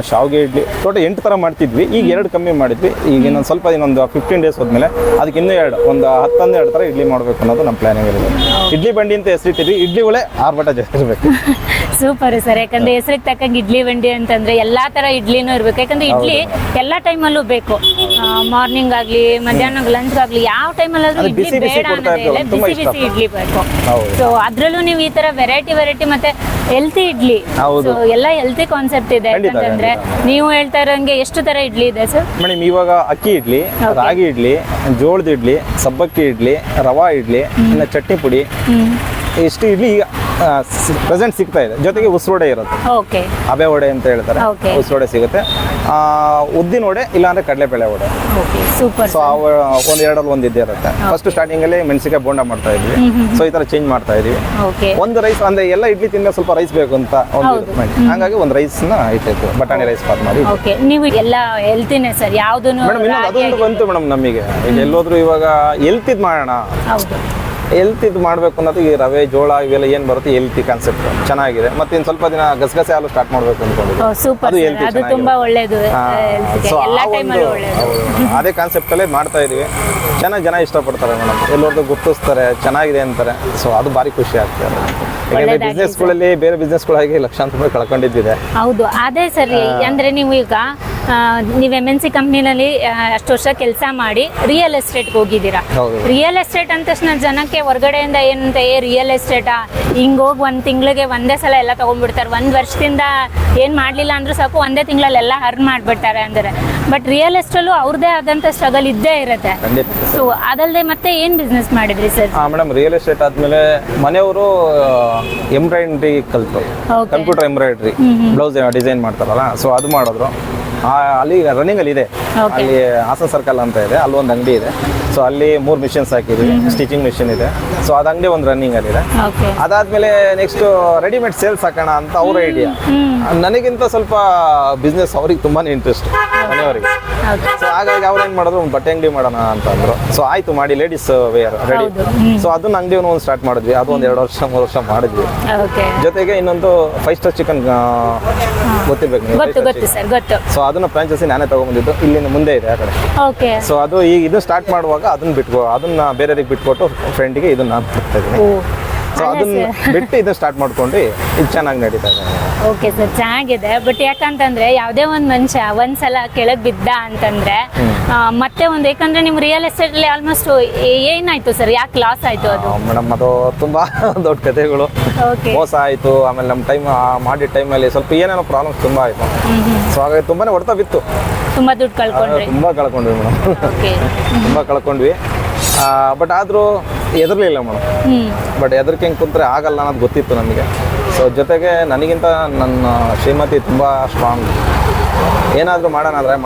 Speaker 1: ಶಾವಿಗೆ ಇಡ್ಲಿ ಟೋಟಲ್ 8 ಥರ ಮಾಡ್ತಿದ್ವಿ. ಈಗ 2 ಕಮ್ಮಿ ಮಾಡಿದ್ವಿ. ಈಗ ಇನ್ನೊಂದು ಸ್ವಲ್ಪ ಇನ್ನೊಂದು 15 ಡೇಸ್ ಹೋದ್ಮೇಲೆ ಅದಕ್ಕೆ ಇನ್ನೂ 2 ಒಂದು 10-12 ಥರ ಇಡ್ಲಿ ಮಾಡಬೇಕು ಅನ್ನೋದು ನಮ್ಮ ಪ್ಲಾನಿಂಗ್ ಇರೋದು. ಇಡ್ಲಿ ಬಂಡಿ ಅಂತ ಹೆಸರಿಟ್ಟಿದ್ವಿ, ಇಡ್ಲಿ ಒಳ್ಳೆ ಆರ್ಭಟ ಜಾಸ್ತಿ ಇರಬೇಕು.
Speaker 2: ಸೂಪರ್ ಸರ್, ಯಾಕಂದ್ರೆ ಹೆಸರಿಗೆ ತಕ್ಕಂಗೆ ಇಡ್ಲಿ ಬಂಡಿ ಅಂತಂದ್ರೆ ಎಲ್ಲಾ ತರ ಇಡ್ಲಿನೂ ಇರ್ಬೇಕು. ಯಾಕಂದ್ರೆ ಇಡ್ಲಿ ಎಲ್ಲಾ ಟೈಮಲ್ಲೂ ಬೇಕು, ಮಾರ್ನಿಂಗ್ ಆಗ್ಲಿ, ಮಧ್ಯಾಹ್ನ ಲಂಚ್ ಆಗ್ಲಿ, ಯಾವ ಟೈಮಲ್ಲಾದ್ರೂ
Speaker 1: ಅದು
Speaker 2: ಇಡ್ಲಿ
Speaker 1: ಬಿಸಿ ಬಿಸಿ
Speaker 2: ಬೇಡ
Speaker 1: ಕೊಡ್ತಾ
Speaker 2: ಅನ್ನೋದೇ ಇಲ್ಲ,
Speaker 1: ಇರ್ತೀವಲ್ಲ, ತುಂಬಾ
Speaker 2: ಬಿಸಿ
Speaker 1: ಇಷ್ಟ.
Speaker 2: ಬಿಸಿ ಇಡ್ಲಿ ಬೇಕು.
Speaker 1: ಹೌದು.
Speaker 2: ಸೊ ಅದ್ರಲ್ಲೂ ನೀವು ಈ ತರ ವೆರೈಟಿ ಮತ್ತೆ ಹೆಲ್ತಿ ಇಡ್ಲಿ,
Speaker 1: ಹೌದು.
Speaker 2: ಸೊ ಎಲ್ಲ ಹೆಲ್ತಿ ಕಾನ್ಸೆಪ್ಟ್ ಇದೆ.
Speaker 1: ಖಂಡಿತ,
Speaker 2: ಯಾಕಂತಂದ್ರೆ ನೀವು ಹೇಳ್ತಾ ಇರೋಂಗೆ ಎಷ್ಟು ತರ ಇಡ್ಲಿ ಇದೆ ಸರ್?
Speaker 1: ಮೇಡಮ್ ಇವಾಗ ಅಕ್ಕಿ ಇಡ್ಲಿ, ರಾಗಿ ಇಡ್ಲಿ, ಜೋಳದ ಇಡ್ಲಿ, ಸಬ್ಬಕ್ಕಿ ಇಡ್ಲಿ, ರವಾ ಇಡ್ಲಿ, ಇನ್ನು ಚಟ್ನಿ ಪುಡಿ, ಇಷ್ಟು ಇಡ್ಲಿ ಈಗ ಪ್ರೆಸೆಂಟ್ ಸಿಗ್ತಾ ಇದೆ. ಜೊತೆಗೆ ಉಸ್ರೋಡೆ ಇರುತ್ತೆ,
Speaker 2: ಓಕೆ
Speaker 1: ಹಬೆ ವಡೆ ಅಂತ ಹೇಳ್ತಾರೆ,
Speaker 2: Okay.
Speaker 1: ಉಸ್ರೋಡೆ ಸಿಗುತ್ತೆ. ಉದ್ದಿನ ವಡೆ ಇಲ್ಲಾಂದ್ರೆ ಕಡಲೆಬೇಳೆ ವಡೆ.
Speaker 2: Okay super.
Speaker 1: ಸೊ ಅವು ಒಂದು 2ರಲ್ಲಿ ಒಂದು ಇದ್ದೇ ಇರುತ್ತೆ. ಫಸ್ಟ್ ಸ್ಟಾರ್ಟಿಂಗ್ ಅಲ್ಲಿ ಮೆಣಸಿಕಾಯಿ ಬೋಂಡ ಮಾಡ್ತಾ ಇದ್ವಿ. ಸೊ ಈ ತರ ಚೇಂಜ್ ಮಾಡ್ತಾ ಇದೀವಿ.
Speaker 2: ಓಕೆ
Speaker 1: ಒಂದು ರೈಸ್ ಅಂದ್ರೆ ಎಲ್ಲ ಇಡ್ಲಿ ತಿಂದ ಸ್ವಲ್ಪ ರೈಸ್ ಬೇಕು ಅಂತ ಒಂದು
Speaker 2: ಹೌದು.
Speaker 1: mind. ಹಂಗಾಗಿ ಒಂದು ರೈಸ್ ನ ಇಟ್ಟಿತ್ತು, ಬಟಾಣಿ ರೈಸ್ ಬಾತ್ ಮಾಡಿ.
Speaker 2: ಓಕೆ ನೀವು ಎಲ್ಲ ಹೆಲ್ತಿನೇ ಸರ್, ಯಾವುದನ್ನು
Speaker 1: ಮೇಡಮ್ ಇನ್ನೊಂದು ಅದೊಂದು ಬಂತು ಮೇಡಮ್ ನಮಗೆ, ಈಗ ಎಲ್ಲೋದ್ರು ಇವಾಗ ಹೆಲ್ತಿದ್ ಮಾಡೋಣ,
Speaker 2: ಹೌದು
Speaker 1: ಹೆಲ್ತಿದ್ ಮಾಡಬೇಕು ಅನ್ನೋದು ಈ ರವೆ ಜೋಳ ಇವೆಲ್ಲ ಏನು ಬರುತ್ತೆ ಹೆಲ್ತಿ ಕಾನ್ಸೆಪ್ಟ್ ಚೆನ್ನಾಗಿದೆ. ಮತ್ತೆ ಇನ್ನು ಸ್ವಲ್ಪ ದಿನ ಗಸಗಸೆ ಹಾಲು ಸ್ಟಾರ್ಟ್ ಮಾಡಬೇಕು ಅನ್ಕೊಂಡಿದ್ದೆ.
Speaker 2: ಸೂಪರ್
Speaker 1: ಅದು healthy
Speaker 2: ಅದು ತುಂಬಾ ಒಳ್ಳೇದು
Speaker 1: ಸೊ
Speaker 2: ಎಲ್ಲ ಟೈಮಲ್ಲೂ ಒಳ್ಳೇದು.
Speaker 1: ಅದೇ ಕಾನ್ಸೆಪ್ಟ್ ಅಲ್ಲೇ ಮಾಡ್ತಾ ಇದೀವಿ. ಚೆನ್ನಾಗಿ ಜನ ಇಷ್ಟಪಡ್ತಾರೆ ಮೇಡಮ್, ಎಲ್ಲರದ್ದು ಗುರ್ತಿಸ್ತಾರೆ, ಚೆನ್ನಾಗಿದೆ ಅಂತಾರೆ. ಸೊ ಅದು ಭಾರಿ ಖುಷಿ ಆಗ್ತದೆ. ಯಾಕಂದ್ರೆ ಬಿಸ್ನೆಸ್ಗಳಲ್ಲಿ ಬೇರೆ ಬಿಸ್ನೆಸ್ಗಳಾಗಿ ಲಕ್ಷಾಂತರ ರೂಪಾಯಿ ಕಳ್ಕೊಂಡಿದ್ದಿದೆ.
Speaker 2: ಹೌದು ಅದೇ ಸರಿ. ಅಂದ್ರೆ ನೀವು ಈಗ ನೀವು MNC ಕಂಪ್ನಿನಲ್ಲಿ ಅಷ್ಟು ವರ್ಷ ಕೆಲಸ ಮಾಡಿ ರಿಯಲ್ ಎಸ್ಟೇಟ್ಗೆ ಹೋಗಿದ್ದೀರಾ.
Speaker 1: ಹೌದು.
Speaker 2: ರಿಯಲ್ ಎಸ್ಟೇಟ್ ಅಂದ ತಕ್ಷಣ ಜನಕ್ಕೆ ಹೊರಗಡೆಯಿಂದ ಏನಂತ ರಿಯಲ್ ಎಸ್ಟೇಟಾ ಹಿಂಗೆ ಹೋಗಿ 1 ತಿಂಗಳಿಗೆ ಒಂದೇ ಸಲ ಎಲ್ಲ ತಗೊಂಡ್ಬಿಡ್ತಾರೆ. 1 ವರ್ಷದಿಂದ ಏನು ಮಾಡಲಿಲ್ಲ ಅಂದ್ರೂ ಸಾಕು, ಒಂದೇ ತಿಂಗಳಲ್ಲಿ ಎಲ್ಲ ಅರ್ನ್ ಮಾಡಿಬಿಡ್ತಾರೆ ಅಂದರೆ. ಬಟ್ ರಿಯಲ್ ಎಸ್ಟೇಟಲ್ಲೂ ಅವ್ರದ್ದೇ ಆದಂಥ ಸ್ಟ್ರಗಲ್ ಇದ್ದೇ ಇರುತ್ತೆ. ಸೊ ಅದಲ್ಲದೆ ಮತ್ತೆ ಏನು ಬಿಸ್ನೆಸ್ ಮಾಡಿದ್ರಿ ಸರ್?
Speaker 1: ಮೇಡಮ್ ರಿಯಲ್ ಎಸ್ಟೇಟ್ ಆದ್ಮೇಲೆ ಮನೆಯವರು ಎಂಬ್ರಾಯ್ಡ್ರಿ ಕಲ್ತು,
Speaker 2: Okay.
Speaker 1: Computer embroidery blouse design ಮಾಡ್ತಾರಲ್ಲ, ಸೊ ಅದು ಮಾಡಿದ್ರು. ಅಲ್ಲಿ ರನ್ನಿಂಗ್ ಅಲ್ಲಿ ಇದೆ,
Speaker 2: Okay.
Speaker 1: ಅಲ್ಲಿ ಹಾಸನ್ ಸರ್ಕಲ್ ಅಂತ ಇದೆ, ಅಲ್ಲಿ ಒಂದು ಅಂಗಡಿ ಇದೆ. ಸೊ ಅಲ್ಲಿ 3 ಮಿಷನ್ಸ್ ಹಾಕಿದ್ವಿ, ಸ್ಟಿಚಿಂಗ್ ಮಿಷಿನ್ ಇದೆ. ಸೊ ಅದು ಅಂಗಡಿ ಒಂದು ರನ್ನಿಂಗ್ ಅಲ್ಲಿ ಇದೆ.
Speaker 2: ಓಕೆ
Speaker 1: ಅದಾದ್ಮೇಲೆ ನೆಕ್ಸ್ಟ್ ರೆಡಿಮೇಡ್ ಸೇಲ್ಸ್ ಹಾಕೋಣ ಅಂತ ಅವ್ರ ಐಡಿಯಾ. ನನಗಿಂತ ಸ್ವಲ್ಪ ಬಿಸ್ನೆಸ್ ಅವ್ರಿಗೆ ತುಂಬಾನೇ ಇಂಟ್ರೆಸ್ಟ್ ಮನೆಯವರಿಗೆ.
Speaker 2: ಓಕೆ
Speaker 1: ಸೊ ಹಾಗಾಗಿ ಅವ್ರು ಏನ್ ಮಾಡಿದ್ರು ಒಂದು ಬಟ್ಟೆ ಅಂಗಡಿ ಮಾಡೋಣ ಅಂತ ಅಂದ್ರು. ಸೊ ಆಯ್ತು ಮಾಡಿ, ಲೇಡೀಸ್ ವೇರ್ ರೆಡಿ.
Speaker 2: ಹೌದು.
Speaker 1: ಸೊ ಅದನ್ನ ಅಂಗಡಿ ಒಂದು ಸ್ಟಾರ್ಟ್ ಮಾಡಿದ್ವಿ. ಅದು ಒಂದು 2 ವರ್ಷ 3 ವರ್ಷ ಮಾಡಿದ್ವಿ.
Speaker 2: ಓಕೆ
Speaker 1: ಜೊತೆಗೆ ಇನ್ನೊಂದು 5 ಸ್ಟಾರ್ ಚಿಕನ್ ಗೊತ್ತಿರ್ಬೇಕು ನೀವು,
Speaker 2: ಗೊತ್ತು ಗೊತ್ತು ಸರ್, ಗೊತ್ತು.
Speaker 1: ಸೊ ಅದನ್ನ ಫ್ರಾಂಚೈಸಿ ನಾನೇ ತಗೊಂಡ್ಬಂದಿದ್ದು, ಇಲ್ಲಿಂದ ಮುಂದೆ ಇದೆ ಆ ಕಡೆ.
Speaker 2: ಓಕೆ
Speaker 1: ಸೊ ಅದು ಈಗ ಇದು ಸ್ಟಾರ್ಟ್ ಮಾಡುವಾಗ ಅದನ್ನ ಬೇರೆಯವ್ರಿಗೆ ಬಿಟ್ಕೊಟ್ಟು ಫ್ರೆಂಡಿಗೆ ಇದನ್ನ ನಾನು ಕೊಡ್ತಾ ಇದ್ದೀನಿ. ಸೊ ಅದನ್ನ ಬಿಟ್ಟು ಇದನ್ನ ಸ್ಟಾರ್ಟ್ ಮಾಡ್ಕೊಂಡು ಇದು ಚೆನ್ನಾಗಿ ನಡೀತಾ ಇದೆ.
Speaker 2: ಓಕೆ ಸರ್, ಚೆನ್ನಾಗಿದೆ. ಬಟ್ ಯಾಕಂತಂದ್ರೆ ಯಾವುದೇ ಒಂದು ಮನುಷ್ಯ ಒಂದ್ಸಲ ಕೆಳಗೆ ಬಿದ್ದ ಅಂತಂದ್ರೆ ಮತ್ತೆ ಒಂದು, ಯಾಕಂದ್ರೆ ನಿಮ್ ರಿಯಲ್ ಎಸ್ಟೇಟ್ ಅಲ್ಲಿ ಆಲ್ಮೋಸ್ಟ್ ಏನಾಯ್ತು ಸರ್, ಯಾಕೆ ಲಾಸ್ ಆಯ್ತು ಅದು?
Speaker 1: ಮೇಡಮ್ ಅದು ತುಂಬಾ ದೊಡ್ಡ ಕಥೆಗಳು.
Speaker 2: ಓಕೆ
Speaker 1: ಮೋಸ ಆಯ್ತು. ಆಮೇಲೆ ನಮ್ಮ ಮಾಡಿದ ಟೈಮಲ್ಲಿ ಸ್ವಲ್ಪ ಏನೇನೋ ಪ್ರಾಬ್ಲಮ್ಸ್ ತುಂಬಾ ಆಯ್ತು. ಸೊ ಹಾಗಾಗಿ ತುಂಬಾನೇ ಹೊಡ್ತಾ ಬಿತ್ತು,
Speaker 2: ತುಂಬಾ ದುಡ್ಡು ಕಳ್ಕೊಂಡ್ರಿ?
Speaker 1: ತುಂಬಾ ಕಳ್ಕೊಂಡ್ವಿ ಮೇಡಮ್,
Speaker 2: ಓಕೆ
Speaker 1: ತುಂಬಾ ಕಳ್ಕೊಂಡ್ವಿ. ಬಟ್ ಆದರೂ ಹೆದರ್ಲಿಲ್ಲ ಮೇಡಮ್. ಬಟ್ ಹೆದರ್ಕೆ ಹೆಂಗೆ ಕುಂತ್ರೆ ಆಗಲ್ಲ ಅನ್ನೋದು ಗೊತ್ತಿತ್ತು ನಮಗೆ. ಸೊ ಜೊತೆಗೆ ನನಗಿಂತ ನನ್ನ ಶ್ರೀಮತಿ ತುಂಬ ಸ್ಟ್ರಾಂಗ್. ಏನಾದರೂ ಮಾಡೋಣ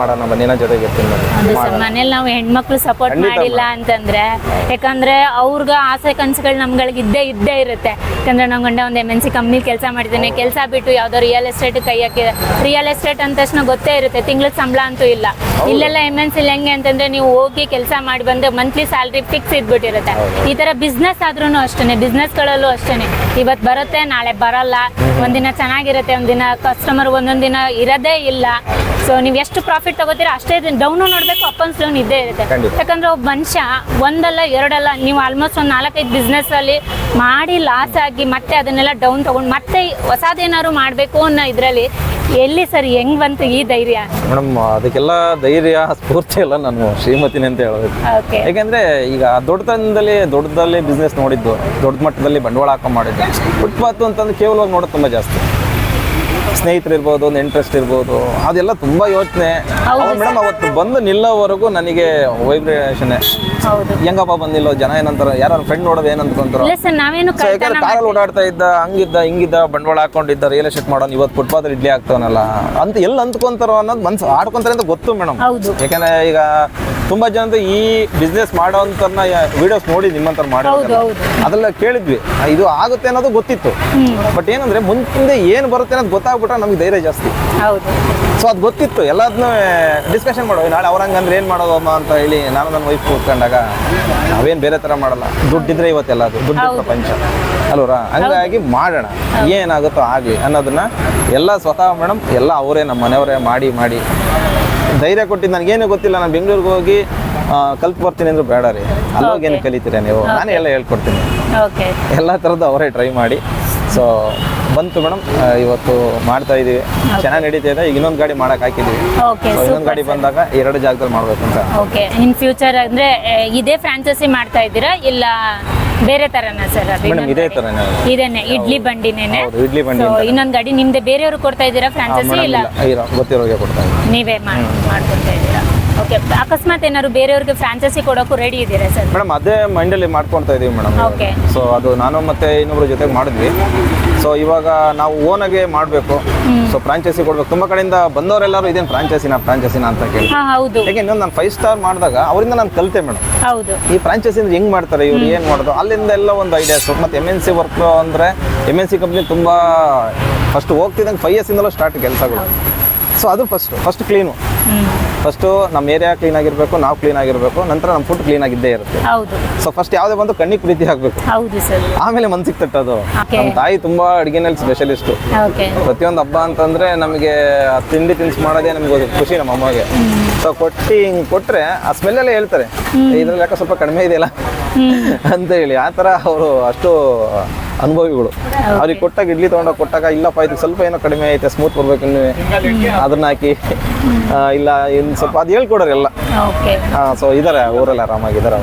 Speaker 1: ಬನ್ನಿ ನನ್ನ ಜೊತೆಗೆ ಇರ್ತೀನಿ
Speaker 2: ಅದು ಸರ್, ಮನೇಲಿ ನಾವು ಹೆಣ್ಮಕ್ಳು ಸಪೋರ್ಟ್ ಮಾಡಿಲ್ಲ ಅಂತಂದ್ರೆ, ಯಾಕಂದ್ರೆ ಅವ್ರಿಗೆ ಆಸೆ ಕನಸುಗಳು ನಮ್ಗಳಿಗೆ ಇದ್ದೇ ಇರುತ್ತೆ. ಯಾಕಂದ್ರೆ ನಾವು ಗಂಡ ಒಂದು MNC ಕಂಪ್ನಿ ಕೆಲಸ ಮಾಡ್ತೀನಿ, ಕೆಲಸ ಬಿಟ್ಟು ಯಾವುದೋ ರಿಯಲ್ ಎಸ್ಟೇಟ್ ಕೈ ಹಾಕಿ, ರಿಯಲ್ ಎಸ್ಟೇಟ್ ಅಂದ ತಕ್ಷಣ ಗೊತ್ತೇ ಇರುತ್ತೆ, ತಿಂಗ್ಳಿಗೆ ಸಂಬಳ ಅಂತೂ ಇಲ್ಲ. ಇಲ್ಲೆಲ್ಲ MNC ಹೆಂಗೆ ಅಂತಂದ್ರೆ ನೀವು ಹೋಗಿ ಕೆಲಸ ಮಾಡಿ ಬಂದು ಮಂತ್ಲಿ ಸ್ಯಾಲ್ರಿ ಫಿಕ್ಸ್ ಇದ್ಬಿಟ್ಟಿರುತ್ತೆ. ಈ ತರ ಬಿಸ್ನೆಸ್ ಆದ್ರೂ ಅಷ್ಟೇ, ಬಿಸ್ನೆಸ್ಗಳಲ್ಲೂ ಅಷ್ಟೇ, ಇವತ್ತು ಬರುತ್ತೆ ನಾಳೆ ಬರಲ್ಲ, ಒಂದಿನ ಚೆನ್ನಾಗಿರುತ್ತೆ, ಒಂದಿನ ಕಸ್ಟಮರ್ ಒಂದೊಂದು ದಿನ ಇರೋದೇ ಇಲ್ಲ. ಸೊ ನೀವು ಎಷ್ಟು ಪ್ರಾಫಿಟ್ ತಗೋತೀರಾ ಅಷ್ಟೇ ಡೌನು ನೋಡಬೇಕು, ಅಪ್ ಅಂಡ್ ಡೌನ್ ಇದ್ದೇ ಇರುತ್ತೆ. ಯಾಕಂದ್ರೆ ಒಬ್ಬ ಮನುಷ್ಯ ಒಂದಲ್ಲ ಎರಡಲ್ಲ, ನೀವು ಆಲ್ಮೋಸ್ಟ್ ಒಂದು 4-5 ಬಿಸ್ನೆಸ್ ಅಲ್ಲಿ ಮಾಡಿ ಲಾಸ್ ಆಗಿ ಮತ್ತೆ ಅದನ್ನೆಲ್ಲ ಡೌನ್ ತಗೊಂಡು ಮತ್ತೆ ಹೊಸದೇನಾದ್ರು ಮಾಡಬೇಕು ಅನ್ನೋ ಇದರಲ್ಲಿ ಎಲ್ಲಿ ಸರ್ ಹೆಂಗ್ ಬಂತು ಈ ಧೈರ್ಯ?
Speaker 1: ಮೇಡಮ್ ಅದಕ್ಕೆಲ್ಲ ಧೈರ್ಯ ಸ್ಫೂರ್ತಿ ಎಲ್ಲ ನಾನು ಶ್ರೀಮತಿನೇ ಅಂತ ಹೇಳಬೇಕು. ಯಾಕೆಂದ್ರೆ ಈಗ ದೊಡ್ಡದಲ್ಲಿ ಬಿಸ್ನೆಸ್ ನೋಡಿದ್ದು, ದೊಡ್ಡ ಮಟ್ಟದಲ್ಲಿ ಬಂಡವಾಳ ಹಾಕೊಂಡು ಮಾಡಿದ್ದು. ಫುಟ್ಪಾತ್ ಅಂತಂದ್ರೆ ಕೇವಲವಾಗಿ ನೋಡೋದು ತುಂಬ ಜಾಸ್ತಿ. ಸ್ನೇಹಿತರಿರ್ಬೋದು, ಒಂದು ಇಂಟ್ರೆಸ್ಟ್ ಇರ್ಬೋದು, ಅದೆಲ್ಲ ತುಂಬ ಯೋಚನೆ. ಮೇಡಮ್ ಅವತ್ತು ಬಂದು ನಿಲ್ಲೋವರೆಗೂ ನನಗೆ ವೈಬ್ರೇಷನ್, ಹೆಂಗಪ್ಪ ಬಂದಿಲ್ಲೋ, ಜನ ಏನಂತಾರ, ಯಾರು ಫ್ರೆಂಡ್ ನೋಡೋದು ಏನಂತಂತಾರೋ. ಯಾಕಂದ್ರೆ ಕಾರಲ್ಲಿ ಓಡಾಡ್ತಾ ಇದ್ದ, ಹಿಂಗಿದ್ದ ಬಂಡವಾಳ ಹಾಕೊಂಡಿದ್ದ, ರಿಯಲ್ ಎಸ್ಟೇಟ್ ಮಾಡೋನು, ಇವತ್ತು ಫುಟ್ಪಾತ್ ಇಡ್ಲಿ ಆಗ್ತಾವನಲ್ಲ ಅಂತ ಎಲ್ಲ ಅಂದ್ಕೊಂತಾರೋ ಅನ್ನೋದು ಮನ್ಸು ಆಡ್ಕೊಂತಾರೆ ಅಂತ ಗೊತ್ತು ಮೇಡಮ್. ಯಾಕಂದ್ರೆ ಈಗ ತುಂಬಾ ಜನ ಈ ಬಿಸ್ನೆಸ್ ಮಾಡೋಂಥವ್ರನ್ನ ವಿಡಿಯೋಸ್ ನೋಡಿ ನಿಮ್ಮಂತರ ಮಾಡೋದು ಅದೆಲ್ಲ ಕೇಳಿದ್ವಿ, ಇದು ಆಗುತ್ತೆ ಅನ್ನೋದು ಗೊತ್ತಿತ್ತು. ಬಟ್ ಏನಂದ್ರೆ ಮುಂದೆ ಏನು ಬರುತ್ತೆ ಅನ್ನೋದು ಗೊತ್ತಾಗ್ಬಿಟ್ರೆ ನಮ್ಗೆ ಧೈರ್ಯ ಜಾಸ್ತಿ. ಸೊ ಅದು ಗೊತ್ತಿತ್ತು, ಎಲ್ಲದನ್ನೂ ಡಿಸ್ಕಷನ್ ಮಾಡೋ, ನಾಳೆ ಅವ್ರಂಗಂದ್ರೆ ಏನು ಮಾಡೋದು ಅಮ್ಮ ಅಂತ ಹೇಳಿ ನಾನು ನನ್ನ ವೈಫ್ ಕೂತ್ಕೊಂಡಾಗ ನಾವೇನು ಬೇರೆ ಥರ ಮಾಡಲ್ಲ, ದುಡ್ಡಿದ್ರೆ ಇವತ್ತೆಲ್ಲ ಅದು ದುಡ್ಡು ಪ್ರಪಂಚ ಅಲ್ವರಾ, ಹಂಗಾಗಿ ಮಾಡೋಣ, ಏನಾಗುತ್ತೋ ಆಗಲಿ ಅನ್ನೋದನ್ನ ಎಲ್ಲ ಸ್ವತಃ ಮೇಡಮ್ ಎಲ್ಲ ಅವರೇ ನಮ್ಮ ಮನೆಯವರೇ ಮಾಡಿ ಧೈರ್ಯ ಕೊಟ್ಟಿದ್ದು. ನನಗೇನು ಗೊತ್ತಿಲ್ಲ, ನಾನು ಬೆಂಗಳೂರಿಗೆ ಹೋಗಿ ಕಲ್ತು ಬರ್ತೀನಿ ಅಂದ್ರೆ ಬೇಡ ರೀ, ಅಲ್ಲೋಗಿ ಏನು ಕಲಿತೀರ ನೀವು, ನಾನೇ ಎಲ್ಲ ಹೇಳ್ಕೊಡ್ತೀನಿ, ಎಲ್ಲ ಥರದ್ದು ಅವರೇ ಟ್ರೈ ಮಾಡಿ. ಸೊ ಬಂತು ಮೇಡಮ್, ಇವತ್ತು ಮಾಡ್ತಾ ಇದೀವಿ, ಚೆನ್ನಾಗಿ ನಡೀತಾ ಇದೆ. ಈಗ ಇನ್ನೊಂದು ಗಾಡಿ ಮಾಡಕ್ ಹಾಕಿದೀವಿ, ಇನ್ನೊಂದು ಗಾಡಿ ಬಂದಾಗ 2 ಜಾಗದಲ್ಲಿ ಮಾಡ್ಬೇಕು ಅಂತ.
Speaker 2: ಓಕೆ, ಇನ್ ಫ್ಯೂಚರ್ ಅಂದ್ರೆ ಇದೇ ಫ್ರಾಂಚೈಸಿ ಮಾಡ್ತಾ ಇದ್ದೀರಾ ಇಲ್ಲ ಬೇರೆ ತರನಾ ಸರ್?
Speaker 1: ಮೇಡಮ್ ಇದೇ ತರನೇ,
Speaker 2: ಇದೇನೆ ಇಡ್ಲಿ ಬಂಡಿನೇನೆ.
Speaker 1: ಇಡ್ಲಿ ಬಂಡಿ.
Speaker 2: ಇನ್ನೊಂದು ಗಾಡಿ ನಿಮ್ದೆ ಬೇರೆಯವರು ಕೊಡ್ತಾ ಇದ್ದೀರಾ ಫ್ರಾಂಚೈಸಿ ಇಲ್ಲ
Speaker 1: ಗೊತ್ತಿರೋರಿಗೆ ಕೊಡ್ತಾ ಇದ್ದೀವಿ,
Speaker 2: ನೀವೇ ಮಾಡ್ಕೊಡ್ತಾ ಇದ್ದೀರಾ? ಓಕೆ, ಅಕಸ್ಮಾತ್ ಏನಾದ್ರು ಬೇರೆಯವ್ರಿಗೆ ಫ್ರಾಂಚೈಸಿ ಕೊಡೋಕ್ಕೂ ರೆಡಿ ಇದ್ದೀರಾ ಸರ್?
Speaker 1: ಮೇಡಮ್ ಅದೇ ಮೈಂಡಲ್ಲಿ ಮಾಡ್ಕೊಳ್ತಾ ಇದೀವಿ ಮೇಡಮ್.
Speaker 2: ಓಕೆ.
Speaker 1: ಸೊ ಅದು ನಾನು ಮತ್ತೆ ಇನ್ನೊಬ್ರ ಜೊತೆಗೆ ಮಾಡಿದ್ವಿ. ಸೊ ಇವಾಗ ನಾವು ಓನಾಗೆ ಮಾಡಬೇಕು, ಸೊ ಫ್ರಾಂಚೈಸಿ ಕೊಡ್ಬೇಕು. ತುಂಬಾ ಕಡೆಯಿಂದ ಬಂದವರೆಲ್ಲರೂ ಇದೇನು ಫ್ರಾಂಚೈಸಿನ ಅಂತ ಕೇಳಿ.
Speaker 2: ಹೌದು,
Speaker 1: ಯಾಕೆಂದ್ರೆ ನಾನು 5 ಸ್ಟಾರ್ ಮಾಡಿದಾಗ ಅವರಿಂದ ನಾನು ಕಲಿತೆ ಮೇಡಮ್.
Speaker 2: ಹೌದು,
Speaker 1: ಈ ಫ್ರಾಂಚೈಸಿ ಅಂದ್ರೆ ಹೆಂಗ್ ಮಾಡ್ತಾರೆ, ಇವ್ರು ಏನ್ ಮಾಡೋದು, ಅಲ್ಲಿಂದ ಎಲ್ಲ ಒಂದು ಐಡಿಯಾಸ್. ಮತ್ತೆ MNC ವರ್ಕ್ ಅಂದ್ರೆ MNC ಕಂಪ್ನಿ ತುಂಬಾ ಫಸ್ಟ್ ಹೋಗ್ತಿದ್ದಂಗೆ 5 years ಇಂದಲೂ ಸ್ಟಾರ್ಟ್ ಕೆಲಸಗಳು. ಸೊ ಅದು ಫಸ್ಟ್ ಕ್ಲೀನು, ಫಸ್ಟು ನಮ್ಮ ಏರಿಯಾ ಕ್ಲೀನ್ ಆಗಿರಬೇಕು, ನಾವು ಕ್ಲೀನ್ ಆಗಿರಬೇಕು, ನಂತರ ನಮ್ಮ ಫುಡ್ ಕ್ಲೀನ್ ಆಗಿದ್ದೇ ಇರುತ್ತೆ. ಸೊ ಫಸ್ಟ್ ಯಾವುದೇ ಬಂದು ಕಣ್ಣಿಗೆ ಪ್ರೀತಿ ಆಗಬೇಕು, ಆಮೇಲೆ ಮನ್ಸಿಗೆ ತಟ್ಟೋದು. ನಮ್ಮ ತಾಯಿ ತುಂಬಾ ಅಡುಗೆನಲ್ಲಿ ಸ್ಪೆಷಲಿಸ್ಟು. ಪ್ರತಿಯೊಂದು ಹಬ್ಬ ಅಂತಂದ್ರೆ ನಮಗೆ ತಿಂಡಿ ತಿನಿಸು ಮಾಡೋದೇ ನಮ್ಗೆ ಖುಷಿ ನಮ್ಮ ಅಮ್ಮಗೆ. ಸೊ ಹಿಂಗೆ ಕೊಟ್ಟರೆ ಆ ಸ್ಮೆಲ್ಲೆಲ್ಲ ಹೇಳ್ತಾರೆ, ಇದ್ರಲ್ಲಿ ಯಾಕೆ ಸ್ವಲ್ಪ ಕಡಿಮೆ ಇದೆಯಲ್ಲ ಅಂತ ಹೇಳಿ. ಆ ಥರ ಅವರು ಅಷ್ಟು ಅನುಭವಿಗಳು. ಅವ್ರಿಗೆ ಕೊಟ್ಟಾಗ ಇಡ್ಲಿ ತೊಗೊಂಡೋಗಿ ಕೊಟ್ಟಾಗ ಇಲ್ಲಪ್ಪ ಇದು ಸ್ವಲ್ಪ ಏನೋ ಕಡಿಮೆ ಐತೆ, ಸ್ಮೂತ್ ಬರ್ಬೇಕು, ಇನ್ನು ಅದನ್ನ ಹಾಕಿ ಇಲ್ಲ ಇನ್ನು ಸ್ವಲ್ಪ ಅದು ಹೇಳ್ಕೊಡೋರು ಎಲ್ಲ. ಸೊ ಇದಾರೆ ಊರೆಲ್ಲ ಆರಾಮಾಗಿದ್ದಾರೆ.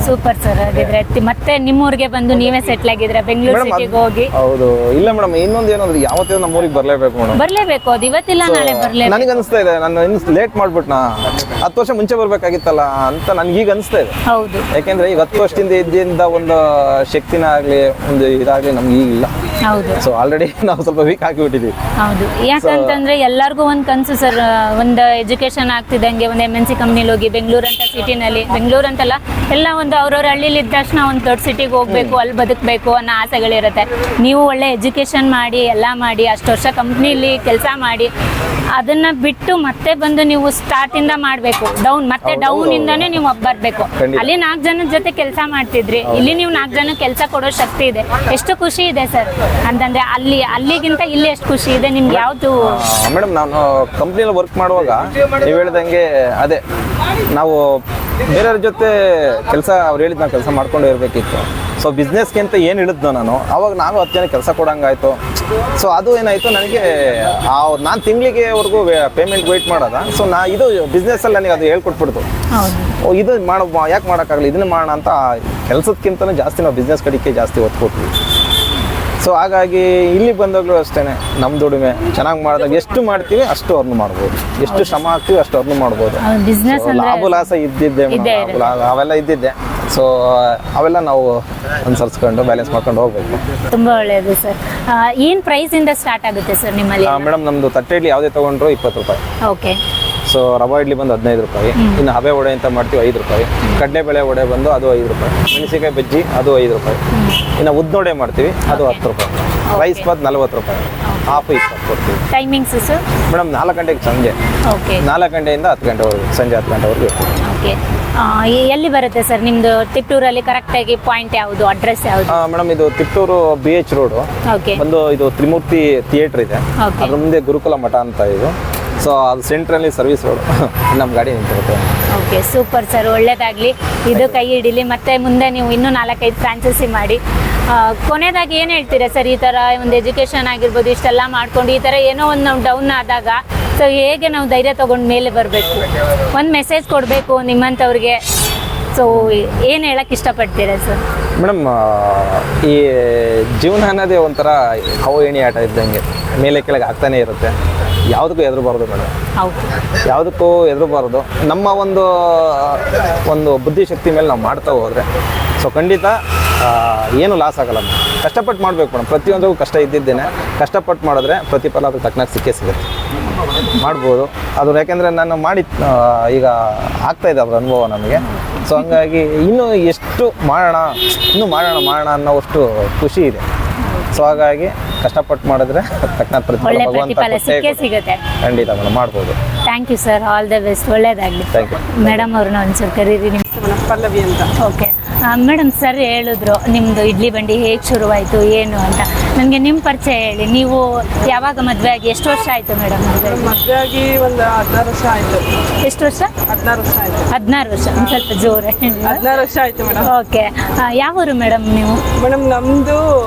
Speaker 2: Super sir. ಹಾಗಿದ್ರೆ ಮತ್ತೆ ನಿಮ್ಮೂರಿಗೆ ಬಂದು ನೀವೇ ಸೆಟ್ಲ್ ಆಗಿದ್ರೆ ಬೆಂಗಳೂರು ಸಿಟಿಗೆ ಹೋಗಿ?
Speaker 1: ಹೌದು. ಇಲ್ಲ ಮೇಡಮ್, ಇನ್ನೊಂದು ಏನಂದ್ರೆ ಯಾವತ್ತೂ ನಮ್ಮ ಊರಿಗೆ ಬರಲೇಬೇಕು ಮೇಡಮ್.
Speaker 2: ಬರಲೇಬೇಕು, ಅದು ಇವತ್ತಿಲ್ಲ ನಾಳೆ ಬರಲೇಬೇಕು.
Speaker 1: ನನಗೆ ಅನಿಸ್ತಾ ಇದೆ, ನಾನು ಇನ್ನು ಲೇಟ್ ಮಾಡ್ಬಿಟ್ನಾ, 10 ವರ್ಷ ಮುಂಚೆ ಬರ್ಬೇಕಾಗಿತ್ತಲ್ಲ ಅಂತ ನನಗೆ ಈಗ ಅನಿಸ್ತಾ ಇದೆ.
Speaker 2: ಹೌದು,
Speaker 1: ಯಾಕೆಂದ್ರೆ ಈಗ 10 ವರ್ಷದಿಂದ ಇದ್ದಿಂದ ಒಂದು ಶಕ್ತಿನ ಆಗ್ಲಿ ಒಂದು ಇದಾಗ್ಲಿ ನಮ್ಗೆ ಈಗ ಇಲ್ಲ.
Speaker 2: ಹೌದು.
Speaker 1: ಸೊ ಆಲ್ರೆಡಿ ನಾವು ಸ್ವಲ್ಪ ವೀಕ್ ಆಗಿಬಿಟ್ಟಿದ್ದೀವಿ.
Speaker 2: ಹೌದು, ಯಾಕಂತಂದ್ರೆ ಎಲ್ಲರಿಗೂ ಒಂದು ಕನಸು ಸರ್, ಒಂದು ಎಜುಕೇಶನ್ ಆಗ್ತಿದ್ದಂಗೆ ಒಂದು MNC ಕಂಪ್ನಿಲಿ ಹೋಗಿ ಬೆಂಗಳೂರು ಅಂತ ಸಿಟಿನಲ್ಲಿ, ಬೆಂಗಳೂರು ಅಂತಲ್ಲ ಎಲ್ಲ ಒಂದು ಅವ್ರವ್ರ ಹಳ್ಳಿಲಿ ಇದ್ದ ತಕ್ಷಣ ಒಂದು ದೊಡ್ಡ ಸಿಟಿಗೆ ಹೋಗ್ಬೇಕು, ಅಲ್ಲಿ ಬದುಕಬೇಕು ಅನ್ನೋ ಆಸೆಗಳಿರುತ್ತೆ. ನೀವು ಒಳ್ಳೆ ಎಜುಕೇಶನ್ ಮಾಡಿ ಎಲ್ಲ ಮಾಡಿ ಅಷ್ಟು ವರ್ಷ ಕಂಪ್ನಿಲಿ ಕೆಲಸ ಮಾಡಿ ಅದನ್ನ ಬಿಟ್ಟು ಮತ್ತೆ ಬಂದು ನೀವು ಸ್ಟಾರ್ಟ್ ಇಂದ ಮಾಡಬೇಕು, ಮತ್ತೆ ಡೌನ್ ಇಂದಾನೆ ನೀವು ಬರಬೇಕು. ಅಲ್ಲಿ 4 ಜನದ ಜೊತೆ ಕೆಲಸ ಮಾಡ್ತಿದ್ರಿ, ಇಲ್ಲಿ ನೀವು 4 ಜನ ಕೆಲಸ ಕೊಡೋ ಶಕ್ತಿ ಇದೆ. ಎಷ್ಟು ಖುಷಿ ಇದೆ ಸರ್ ಅಂತಂದ್ರೆ ಅಲ್ಲಿಗಿಂತ ಇಲ್ಲಿ ಎಷ್ಟು ಖುಷಿ ಇದೆ ನಿಮ್ಗೆ? ಯಾವ್ದು
Speaker 1: ಮೇಡಮ್, ನಾನು ಕಂಪ್ನಿಯಲ್ಲಿ ವರ್ಕ್ ಮಾಡುವಾಗ ನೀವು ಹೇಳ್ದಂಗೆ ಅದೇ ನಾವು ಬೇರೆಯವ್ರ ಜೊತೆ ಕೆಲಸ ಅವ್ರು ಹೇಳಿದ್ ನಾವು ಕೆಲಸ ಮಾಡ್ಕೊಂಡು ಇರಬೇಕಿತ್ತು. ಸೊ ಬಿಸ್ನೆಸ್ಗೆ ಅಂತ ಏನು ಹೇಳಿದ್ನೋ ನಾನು, ಅವಾಗ ನಾನು 10 ಜನ ಕೆಲಸ ಕೊಡಂಗಾಯ್ತು. ಸೊ ಅದು ಏನಾಯಿತು, ನನಗೆ ನಾನು ತಿಂಗಳಿಗೆವರೆಗೂ ಪೇಮೆಂಟ್ ವೆಯ್ಟ್ ಮಾಡೋದ. ಸೊ ಇದು ಬಿಸ್ನೆಸ್ಸಲ್ಲಿ ನನಗೆ ಅದು ಹೇಳ್ಕೊಟ್ಬಿಡ್ತು. ಇದು ಯಾಕೆ ಮಾಡೋಕ್ಕಾಗಲ್ಲ, ಇದನ್ನ ಮಾಡೋಣ ಅಂತ ಕೆಲಸಕ್ಕಿಂತಲೂ ಜಾಸ್ತಿ ನಾವು ಬಿಸ್ನೆಸ್ ಕಡೆಗೆ ಜಾಸ್ತಿ ಒತ್ತು ಕೊಟ್ವಿ. ಸೊ ಹಾಗಾಗಿ ಇಲ್ಲಿ ಬಂದಾಗಲೂ ಅಷ್ಟೇ ನಮ್ಮ ದುಡಿಮೆ ಚೆನ್ನಾಗಿ ಮಾಡಿದಾಗ ಎಷ್ಟು ಮಾಡ್ತೀವಿ ಅಷ್ಟು ಅರ್ನ್ ಮಾಡ್ಬೋದು, ಎಷ್ಟು ಶ್ರಮ ಹಾಕ್ತೀವಿ ಅಷ್ಟು ಅರ್ನ್ ಮಾಡ್ಬೋದು. ಲಾಭ ಲಾಸ ಇದ್ದಿದ್ದೆ, ಅವೆಲ್ಲ ಇದ್ದಿದ್ದೆ. ಸೊ ಅವೆಲ್ಲ ನಾವು ಅನುಸರಿಸ್ಕೊಂಡು ಬ್ಯಾಲೆನ್ಸ್ ಮಾಡ್ಕೊಂಡು ಹೋಗ್ಬೇಕು.
Speaker 2: ತುಂಬ ಒಳ್ಳೆಯದು ಸರ್. ಏನು ಪ್ರೈಸಿಂದ ಸ್ಟಾರ್ಟ್ ಆಗುತ್ತೆ ಸರ್ ನಿಮ್ಮಲ್ಲಿ?
Speaker 1: ಮೇಡಮ್ ನಮ್ಮದು ತಟ್ಟೆ ಇಡ್ಲಿ ಯಾವುದೇ ತೊಗೊಂಡ್ರು 20 ರೂಪಾಯಿ.
Speaker 2: ಓಕೆ.
Speaker 1: ಸೊ ರವಾ ಇಡ್ಲಿ ಬಂದು 15 ರೂಪಾಯಿ. ಇನ್ನು ಹಬೆ ವಡೆ ಅಂತ ಮಾಡ್ತೀವಿ 5 ರೂಪಾಯಿ. ಕಡಲೆಬೇಳೆ ವಡೆ ಬಂದು ಅದು 5 ರೂಪಾಯಿ. ಮೆಣಸಿಕಾಯಿ ಬಜ್ಜಿ ಅದು 5 ರೂಪಾಯಿ. ಇನ್ನು ಉದ್ದೋಡೆ ಮಾಡ್ತೀವಿ ಅದು 10 ರೂಪಾಯಿ. ರೈಸ್ ಬಾತ್ 40 ರೂಪಾಯಿ. ಹಾಫ್ 20 ಕೊಡ್ತೀವಿ.
Speaker 2: Timings sir?
Speaker 1: ಮೇಡಮ್ 4 ಗಂಟೆಗೆ ಸಂಜೆ.
Speaker 2: ಓಕೆ.
Speaker 1: 4 ಗಂಟೆಯಿಂದ 10 ಗಂಟೆವರೆಗೂ, ಸಂಜೆ 10 ಗಂಟೆವರೆಗೂ ಇರ್ತೀವಿ.
Speaker 2: ಓಕೆ. ಎಲ್ಲಿ ಬರುತ್ತೆ ಸರ್ ನಿಮ್ಮದು ತಿಪ್ಟೂರಲ್ಲಿ ಕರೆಕ್ಟಾಗಿ ಪಾಯಿಂಟ್ ಯಾವುದು, ಅಡ್ರೆಸ್ ಯಾವುದು?
Speaker 1: ಮೇಡಮ್ ಇದು ತಿಪ್ಟೂರು BH ರೋಡು
Speaker 2: ಓಕೆ.
Speaker 1: ಒಂದು ಇದು ತ್ರಿಮೂರ್ತಿ ಥಿಯೇಟರ್ ಇದೆ,
Speaker 2: ಓಕೆ.
Speaker 1: ಅದ್ರ ಮುಂದೆ ಗುರುಕುಲ ಮಠ ಅಂತ ಇದು. ಸೊ ಅದು ಸೆಂಟ್ರಲ್ಲಿ ಸರ್ವಿಸ್ ರೋಡ್ ನಮ್ಮ ಗಾಡಿ ನಿಂತಿರುತ್ತೆ.
Speaker 2: ಓಕೆ, ಸೂಪರ್ ಸರ್, ಒಳ್ಳೇದಾಗಲಿ. ಇದು ಕೈ ಹಿಡೀಲಿ, ಮತ್ತೆ ಮುಂದೆ ನೀವು ಇನ್ನೂ 4-5 ಫ್ರಾಂಚೈಸಿ ಮಾಡಿ. ಕೊನೆಯದಾಗಿ ಏನು ಹೇಳ್ತೀರಾ ಸರ್, ಈ ಥರ ಒಂದು ಎಜುಕೇಷನ್ ಆಗಿರ್ಬೋದು ಇಷ್ಟೆಲ್ಲ ಮಾಡ್ಕೊಂಡು ಈ ಥರ ಏನೋ ಒಂದು ನಾವು ಡೌನ್ ಆದಾಗ ಸೊ ಹೇಗೆ ನಾವು ಧೈರ್ಯ ತೊಗೊಂಡು ಮೇಲೆ ಬರಬೇಕು, ಒಂದು ಮೆಸೇಜ್ ಕೊಡಬೇಕು ನಿಮ್ಮಂಥವ್ರಿಗೆ, ಸೊ ಏನು ಹೇಳಕ್ಕೆ ಇಷ್ಟಪಡ್ತೀರಾ ಸರ್?
Speaker 1: ಮೇಡಮ್ ಈ ಜೀವನ ಅನ್ನೋದೇ ಒಂಥರ ಹಾವು ಏಣಿ ಆಟ ಇದ್ದಂಗೆ, ಮೇಲೆ ಕೆಳಗೆ ಆಗ್ತಾನೆ ಇರುತ್ತೆ. ಯಾವುದಕ್ಕೂ ಹೆದರಬಾರ್ದು ಮೇಡಮ್,
Speaker 2: ಹೌದು,
Speaker 1: ಯಾವುದಕ್ಕೂ ಹೆದರಬಾರ್ದು. ನಮ್ಮ ಒಂದು ಬುದ್ಧಿಶಕ್ತಿ ಮೇಲೆ ನಾವು ಮಾಡ್ತಾ ಹೋದರೆ ಸೊ ಖಂಡಿತ ಏನು ಲಾಸ್ ಆಗಲ್ಲ. ಕಷ್ಟಪಟ್ಟು ಮಾಡಬೇಕು ಮೇಡಮ್, ಪ್ರತಿಯೊಂದಕ್ಕೂ ಕಷ್ಟ ಇದ್ದಿದ್ದೇನೆ. ಕಷ್ಟಪಟ್ಟು ಮಾಡಿದ್ರೆ ಪ್ರತಿಫಲ ಅದಕ್ಕೆ ತಕ್ಕನಾಗಿ ಸಿಕ್ಕೇ ಸಿಗುತ್ತೆ, ಮಾಡ್ಬೋದು ಅದು. ಯಾಕೆಂದರೆ ನಾನು ಮಾಡಿ ಈಗ ಆಗ್ತಾಯಿದೆ ಅದರ ಅನುಭವ ನಮಗೆ. ಸೊ ಹಂಗಾಗಿ ಇನ್ನೂ ಎಷ್ಟು ಮಾಡೋಣ ಅನ್ನೋವಷ್ಟು ಖುಷಿ ಇದೆ. ಸೊ ಹಾಗಾಗಿ ಕಷ್ಟಪಟ್ಟು ಮಾಡಿದ್ರೆ ತಕ್ಕನಾದ
Speaker 2: ಒಳ್ಳೆ
Speaker 1: ಪ್ರತಿಫಲ
Speaker 2: ಪ್ರತಿಫಲ ಸಿಕ್ಕೇ ಸಿಗುತ್ತೆ.
Speaker 1: ಖಂಡಿತ ಮೇಡಮ್, ಮಾಡ್ಬೋದು.
Speaker 2: Thank you sir, all the best, ಒಳ್ಳೇದಾಗಲಿ.
Speaker 1: ಥ್ಯಾಂಕ್ ಯು
Speaker 2: ಮೇಡಮ್ ಅವ್ರನ್ನ ಒಂಚೂರು ಕರೀರಿ ನಿಮ್ಮ.
Speaker 3: ಪಲ್ಲವಿ ಅಂತ.
Speaker 2: ಓಕೆ ಮೇಡಮ್, ಸರ್ ಹೇಳಿದ್ರು ನಿಮ್ಮದು ಇಡ್ಲಿ ಬಂಡಿ ಹೇಗೆ ಶುರುವಾಯಿತು ಏನು ಅಂತ. ನನಗೆ ನಿಮ್ಮ ಪರಿಚಯ ಹೇಳಿ. ನೀವು ಯಾವಾಗ ಮದುವೆ ಆಗಿ ಎಷ್ಟು ವರ್ಷ ಆಯಿತು ಮೇಡಮ್?
Speaker 3: ಮದುವೆ ಆಗಿ ಒಂದು 16 ವರ್ಷ ಆಯಿತು.
Speaker 2: ಎಷ್ಟು ವರ್ಷ?
Speaker 3: 16 ವರ್ಷ ಆಯಿತು.
Speaker 2: 16 ವರ್ಷ, ಒಂದು ಸ್ವಲ್ಪ ಜೋರು.
Speaker 3: 16 ವರ್ಷ ಆಯಿತು ಮೇಡಮ್.
Speaker 2: ಓಕೆ, ಯಾವ ಊರು ಮೇಡಮ್ ನೀವು?
Speaker 3: ಮೇಡಮ್ ನಮ್ಮದು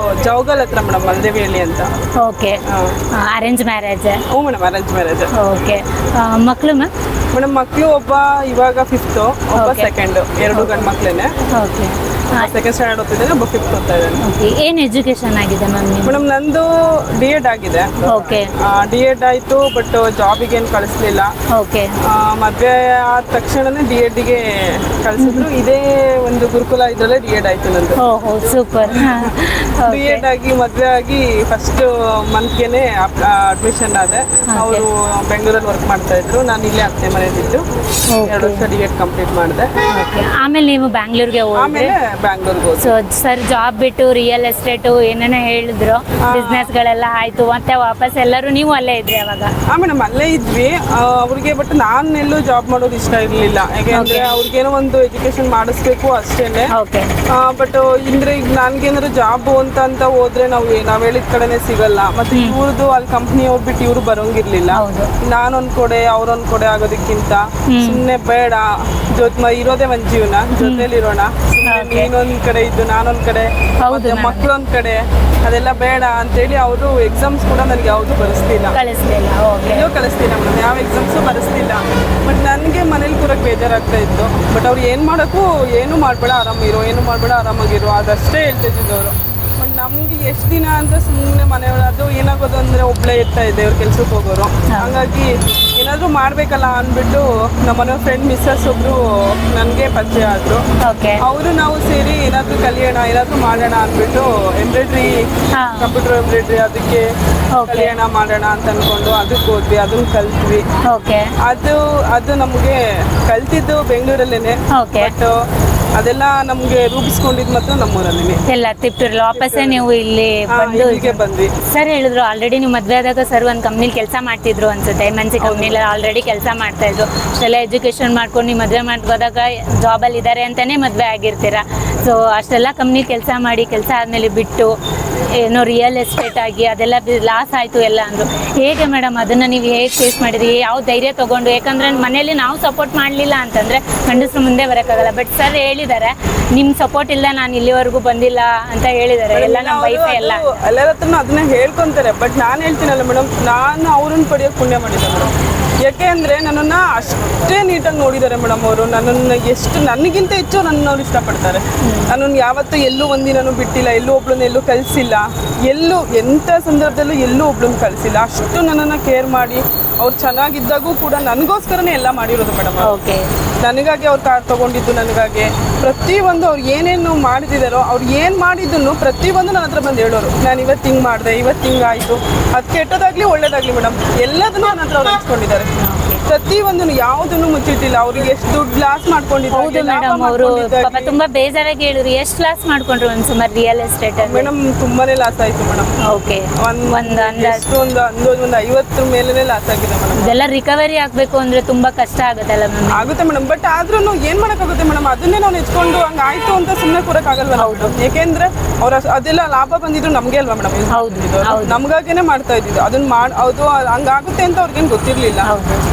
Speaker 3: ಜವಗಲ್ ಹತ್ರ ಮೇಡಮ್, ಮಲ್ದೇವಿಹಳ್ಳಿ ಅಂತ.
Speaker 2: ಓಕೆ. Arrange marriage?
Speaker 3: ಹ್ಞೂ ಮೇಡಮ್, ಅರೇಂಜ್ ಮ್ಯಾರೇಜ್.
Speaker 2: ಓಕೆ. ಮಕ್ಕಳು
Speaker 3: ಮೇಡಮ್ ಮಕ್ಕಳು ಒಬ್ಬ ಇವಾಗ 5th, ಒಬ್ಬ 2nd, 2 ಗಂಡು ಮಕ್ಕಳೇನೆ.
Speaker 2: ಓಕೆ.
Speaker 3: 2nd ಸ್ಟ್ಯಾಂಡರ್ಡ್ ಓದ್ತಿದ್ದಾನೆ, ಒಬ್ಬ 5th ಓದ್ತಾ ಇದ್ದಾನೆ.
Speaker 2: ಓಕೆ, ಏನು ಎಜುಕೇಷನ್ ಆಗಿದೆ ಮ್ಯಾಮ್ ನೀವು?
Speaker 3: ಮೇಡಮ್ ನಂದು D.Ed ಆಗಿದೆ.
Speaker 2: ಓಕೆ.
Speaker 3: D.Ed ಆಯಿತು, ಬಟ್ ಜಾಬಿಗೆ ಏನು ಕಳಿಸ್ಲಿಲ್ಲ.
Speaker 2: ಓಕೆ.
Speaker 3: ಮದುವೆ ಆದ ತಕ್ಷಣನೇ D.Edಗೆ ಕಳಿಸಿದ್ರು. ಇದೇ ಒಂದು ಗುರುಕುಲ ಇದರಲ್ಲೇ D.Ed ಆಯಿತು ನಂದು.
Speaker 2: ಓಹೋ, ಸೂಪರ್.
Speaker 3: D.Ed ಆಗಿ ಮದುವೆ ಆಗಿ ಫಸ್ಟ್ ಮಂತ್ಗೆನೆ ಅಡ್ಮಿಷನ್ ಆದೆ. ಅವರು ಬೆಂಗಳೂರಲ್ಲಿ ವರ್ಕ್ ಮಾಡ್ತಾ ಇದ್ರು, ನಾನು ಇಲ್ಲೇ ಅತ್ತೆ ಮನೆಯಲ್ಲಿದ್ದು 2 ವರ್ಷ D.Ed ಕಂಪ್ಲೀಟ್ ಮಾಡಿದೆ.
Speaker 2: ಓಕೆ. ಆಮೇಲೆ ನೀವು ಬ್ಯಾಂಗ್ಳೂರ್ಗೆ ಹೋದ್ರೆ?
Speaker 3: ಆಮೇಲೆ ಬ್ಯಾಂಗ್ಳೂರ್ಗೆ ಹೋದೆ.
Speaker 2: ಸೊ ಸರ್ ಜಾಬ್ ಬಿಟ್ಟು ರಿಯಲ್ ಎಸ್ಟೇಟು ಏನೇನೋ ಹೇಳಿದ್ರು, ಬಿಸ್ನೆಸ್ಗಳೆಲ್ಲ ಆಯಿತು, ಮತ್ತೆ ವಾಪಸ್ ಎಲ್ಲರೂ ನೀವು ಅಲ್ಲೇ ಇದ್ರಿ ಅವಾಗ?
Speaker 3: ಮೇಡಮ್ ಅಲ್ಲೇ ಇದ್ವಿ ಅವ್ರಿಗೆ. ಬಟ್ ನಾನು ಎಲ್ಲೂ ಜಾಬ್ ಮಾಡೋದು ಇಷ್ಟ ಇರಲಿಲ್ಲ, ಯಾಕೆಂದ್ರೆ ಅವ್ರಿಗೇನೋ ಒಂದು ಎಜುಕೇಶನ್ ಮಾಡಿಸ್ಬೇಕು ಅಷ್ಟೇನೆ.
Speaker 2: ಓಕೆ.
Speaker 3: ಬಟ್ ಇಂದ್ರೆ ಈಗ ನನ್ಗೇನಾದ್ರು ಜಾಬ್ ಅಂತ ಹೋದ್ರೆ ನಾವು ಹೇಳಿದ ಕಡೆನೆ ಸಿಗಲ್ಲ. ಮತ್ತೆ ಇವ್ರದ್ದು ಅಲ್ಲಿ ಕಂಪ್ನಿ ಅವ್ರು ಬಿಟ್ಟು ಇವ್ರು ಬರೋಂಗಿರ್ಲಿಲ್ಲ. ನಾನೊಂದ್ ಕಡೆ ಅವ್ರೊಂದ್ ಕಡೆ ಆಗೋದಕ್ಕಿಂತ ಸುಮ್ನೆ ಬೇಡ, ಇರೋದೇ ಒಂದ್ ಜೀವನ, ಜೊತೆಲಿರೋಣ. ನೀನೊಂದ್ ಕಡೆ ಇದ್ದು ನಾನೊಂದ್ ಕಡೆ, ಮಕ್ಳೊಂದ್ ಕಡೆ, ಅದೆಲ್ಲ ಬೇಡ ಅಂತೇಳಿ ಅವರು ಎಕ್ಸಾಮ್ಸ್ ಕೂಡ ನನಗೆ ಯಾವುದು ಕಳಿಸ್ಲಿಲ್ಲ. ಕಳಿಸ್ಲಿಲ್ಲ ಮೇಡಮ್, ಯಾವ ಎಕ್ಸಾಮ್ಸು ಬರೆಸ್ಲಿಲ್ಲ. ಬಟ್ ನನಗೆ ಮನೇಲಿ ಕೂರಕ್ಕೆ ಬೇಜಾರಾಗ್ತಾ ಇತ್ತು. ಬಟ್ ಅವ್ರು ಏನು ಮಾಡೋಕ್ಕೂ ಏನು ಮಾಡಬೇಡ ಆರಾಮಾಗಿರು ಅದಷ್ಟೇ ಹೇಳ್ತಿದ್ದಿದ್ದು ಅವರು. ಬಟ್ ನಮ್ಗೆ ಎಷ್ಟು ದಿನ ಅಂತ ಸುಮ್ಮನೆ ಮನೆಯವರು ಅದು ಏನಾಗೋದು ಅಂದರೆ ಒಬ್ಬಳೇ ಇರ್ತಾ ಇದ್ದೆ, ಅವ್ರು ಕೆಲ್ಸಕ್ಕೆ ಹೋಗೋರು. ಹಾಗಾಗಿ ಏನಾದರೂ ಮಾಡಬೇಕಲ್ಲ ಅಂದ್ಬಿಟ್ಟು ನಮ್ಮ ಮನೆಯವ್ರ ಫ್ರೆಂಡ್ ಮಿಸ್ಸಸ್ ಒಬ್ಬರು ನನಗೆ ಪರಿಚಯ ಆದರು. ಅವರು ನಾವು ಸೇರಿ ಏನಾದರೂ ಕಲಿಯೋಣ, ಏನಾದರೂ ಮಾಡೋಣ ಅಂದ್ಬಿಟ್ಟು ಎಂಬ್ರಾಯ್ಡ್ರಿ, ಕಂಪ್ಯೂಟರ್ ಎಂಬ್ರಾಯ್ಡ್ರಿ ಅದಕ್ಕೆ ಕಲಿಯೋಣ ಮಾಡೋಣ ಅಂತ ಅಂದ್ಕೊಂಡು ಅದಕ್ಕೆ ಹೋದ್ವಿ, ಅದನ್ನು ಕಲ್ತ್ವಿ. ಅದು ನಮಗೆ ಕಲ್ತಿದ್ದು ಬೆಂಗಳೂರಲ್ಲೇನೆ. ಬಟ್ ಅದೆಲ್ಲ ನಮ್ಗೆ ರೂಪಿಸ್ಕೊಂಡಿದ್ದು ಮಾತ್ರ ನಮ್ಮೂರಲ್ಲಿ
Speaker 2: ಎಲ್ಲ ತಿಪ್ಟೂರಲ್ಲಿ. ವಾಪಸ್ಸೇ ನೀವು ಇಲ್ಲಿ
Speaker 3: ಬಂದ್ವಿ.
Speaker 2: ಸರ್ ಹೇಳಿದ್ರು ಆಲ್ರೆಡಿ ನೀವು ಮದುವೆ ಆದಾಗ ಸರ್ ಒಂದು ಕಂಪ್ನಿಲಿ ಕೆಲಸ ಮಾಡ್ತಿದ್ರು ಅನ್ಸುತ್ತೆ, MNC ಕಂಪ್ನಿಲಿ ಆಲ್ರೆಡಿ ಕೆಲಸ ಮಾಡ್ತಾ ಇದ್ರು. ಅಷ್ಟೆಲ್ಲ ಎಜುಕೇಶನ್ ಮಾಡ್ಕೊಂಡು ನೀವು ಮದುವೆ ಹೋದಾಗ ಜಾಬಲ್ಲಿ ಇದ್ದಾರೆ ಅಂತಾನೆ ಮದುವೆ ಆಗಿರ್ತೀರಾ. ಸೊ ಅಷ್ಟೆಲ್ಲ ಕಂಪ್ನಿ ಕೆಲಸ ಮಾಡಿ, ಕೆಲಸ ಆದಮೇಲೆ ಬಿಟ್ಟು ಏನೋ ರಿಯಲ್ ಎಸ್ಟೇಟ್ ಆಗಿ ಅದೆಲ್ಲ ಲಾಸ್ ಆಯಿತು ಎಲ್ಲ ಅಂದರು. ಹೇಗೆ ಮೇಡಮ್ ಅದನ್ನು ನೀವು ಹೇಗೆ ಫೇಸ್ ಮಾಡಿದ್ರಿ, ಯಾವ ಧೈರ್ಯ ತೊಗೊಂಡು? ಯಾಕಂದರೆ ಮನೇಲಿ ನಾವು ಸಪೋರ್ಟ್ ಮಾಡಲಿಲ್ಲ ಅಂತಂದರೆ ಗಂಡಸರು ಮುಂದೆ ಬರೋಕ್ಕಾಗಲ್ಲ. ಬಟ್ ಸರ್ ಹೇಳಿದ್ದಾರೆ ನಿಮ್ಮ ಸಪೋರ್ಟ್ ಇಲ್ಲ ನಾನು ಇಲ್ಲಿವರೆಗೂ ಬಂದಿಲ್ಲ ಅಂತ ಹೇಳಿದ್ದಾರೆ. ಎಲ್ಲ ನಮ್ಮ ವೈಫ್ ಎಲ್ಲರ
Speaker 3: ಹತ್ರನೂ ಅದನ್ನ ಹೇಳ್ಕೊಂತಾರೆ. ಬಟ್ ನಾನು ಹೇಳ್ತೀನಲ್ಲ ಮೇಡಮ್, ನಾನು ಅವ್ರನ್ನ ಪಡೆಯೋಕೆ ಪುಣ್ಯ ಮಾಡಿದ್ದೆ ಮೇಡಮ್. ಯಾಕೆ ಅಂದರೆ ನನ್ನನ್ನು ಅಷ್ಟೇ ನೀಟಾಗಿ ನೋಡಿದ್ದಾರೆ ಮೇಡಮ್ ಅವರು. ನನ್ನನ್ನು ನನಗಿಂತ ಹೆಚ್ಚು ನನ್ನವ್ರು ಇಷ್ಟಪಡ್ತಾರೆ. ನನ್ನನ್ನು ಯಾವತ್ತೂ ಎಲ್ಲೂ ಒಂದಿನೂ ಬಿಟ್ಟಿಲ್ಲ, ಎಲ್ಲೂ ಒಬ್ಳನ್ನ ಎಲ್ಲೂ ಕಳಿಸಿಲ್ಲ, ಎಂಥ ಸಂದರ್ಭದಲ್ಲೂ ಎಲ್ಲೂ ಒಬ್ಳನ್ನ ಕಳಿಸಿಲ್ಲ. ಅಷ್ಟು ನನ್ನನ್ನು ಕೇರ್ ಮಾಡಿ ಅವ್ರು ಚೆನ್ನಾಗಿದ್ದಾಗೂ ಕೂಡ ನನಗೋಸ್ಕರನೇ ಎಲ್ಲ ಮಾಡಿರೋದು ಮೇಡಮ್.
Speaker 2: ಓಕೆ.
Speaker 3: ನನಗಾಗಿ ಅವ್ರು ಕಾರ್ ತಗೊಂಡಿದ್ದು, ನನಗಾಗಿ ಪ್ರತಿಯೊಂದು ಅವ್ರು ಏನೇನು ಮಾಡಿದಾರೋ ಅವ್ರು ಏನು ಮಾಡಿದ್ದನ್ನು ಪ್ರತಿಯೊಂದು ನನ್ನ ಹತ್ರ ಬಂದು ಹೇಳೋರು. ನಾನು ಇವತ್ತು ಹಿಂಗೆ ಮಾಡಿದೆ, ಇವತ್ತು ಹಿಂಗಾಯಿತು, ಅದು ಕೆಟ್ಟದಾಗ್ಲಿ ಒಳ್ಳೇದಾಗ್ಲಿ ಮೇಡಮ್ ಎಲ್ಲದನ್ನೂ ನನ್ನ ಹತ್ರ ಅವ್ರು ಹಂಚ್ಕೊಂಡಿದ್ದಾರೆ. ಪ್ರತಿಯೊಂದನ್ನು ಯಾವುದನ್ನು ಮುಚ್ಚಿಟ್ಟಿಲ್ಲ. ಅವ್ರಿಗೆ ಎಷ್ಟು ದುಡ್ಡು ಲಾಸ್ ಮಾಡ್ಕೊಂಡಿದ್ದಾರೆ.
Speaker 2: ಹೌದು ಮೇಡಮ್, ಅವರು ಪಾಪ ತುಂಬಾ ಬೇಜಾರಾಗಿ ಹೇಳಿದ್ರು. ಎಷ್ಟು ಲಾಸ್ ಮಾಡ್ಕೊಂಡ್ರು ಒಂದು ಸುಮಾರು ರಿಯಲ್ ಎಸ್ಟೇಟ್ ಅಲ್ಲಿ?
Speaker 3: ಮೇಡಮ್ ತುಂಬಾನೇ ಲಾಸ್ ಆಯ್ತು ಮೇಡಮ್.
Speaker 2: ಓಕೆ.
Speaker 3: ಒಂದು 50 ಮೇಲೆನೆ ಲಾಸ್ ಆಗಿದೆ ಮೇಡಮ್.
Speaker 2: ಇದೆಲ್ಲ ರಿಕವರಿ ಆಗ್ಬೇಕು ಅಂದ್ರೆ ತುಂಬಾ ಕಷ್ಟ ಆಗುತ್ತಲ್ಲ ಮ್ಯಾಮ್?
Speaker 3: ಆಗುತ್ತೆ ಮೇಡಮ್, ಬಟ್ ಆದ್ರೂ ಏನ್ ಮಾಡಕ್ಕಾಗುತ್ತೆ ಮೇಡಮ್, ಅದನ್ನೇ ನಾವು ನೆಚ್ಕೊಂಡು ಹಂಗ ಆಯ್ತು ಅಂತ ಸುಮ್ಮನೆ ಕೂರಕ್ಕಾಗಲ್ವ? ಹೌದು. ಯಾಕೆಂದ್ರೆ ಅವ್ರ ಅದೆಲ್ಲ ಲಾಭ ಬಂದಿದ್ರು ನಮ್ಗೆ ಅಲ್ವಾ ಮೇಡಮ್?
Speaker 2: ಹೌದು.
Speaker 3: ನಮ್ಗಾಗೇನೆ ಮಾಡ್ತಾ ಇದ್ದಿದ್ದು. ಅದನ್ನ ಅದು ಹಂಗಾಗುತ್ತೆ ಅಂತ ಅವ್ರಿಗೇನು ಗೊತ್ತಿರ್ಲಿಲ್ಲ.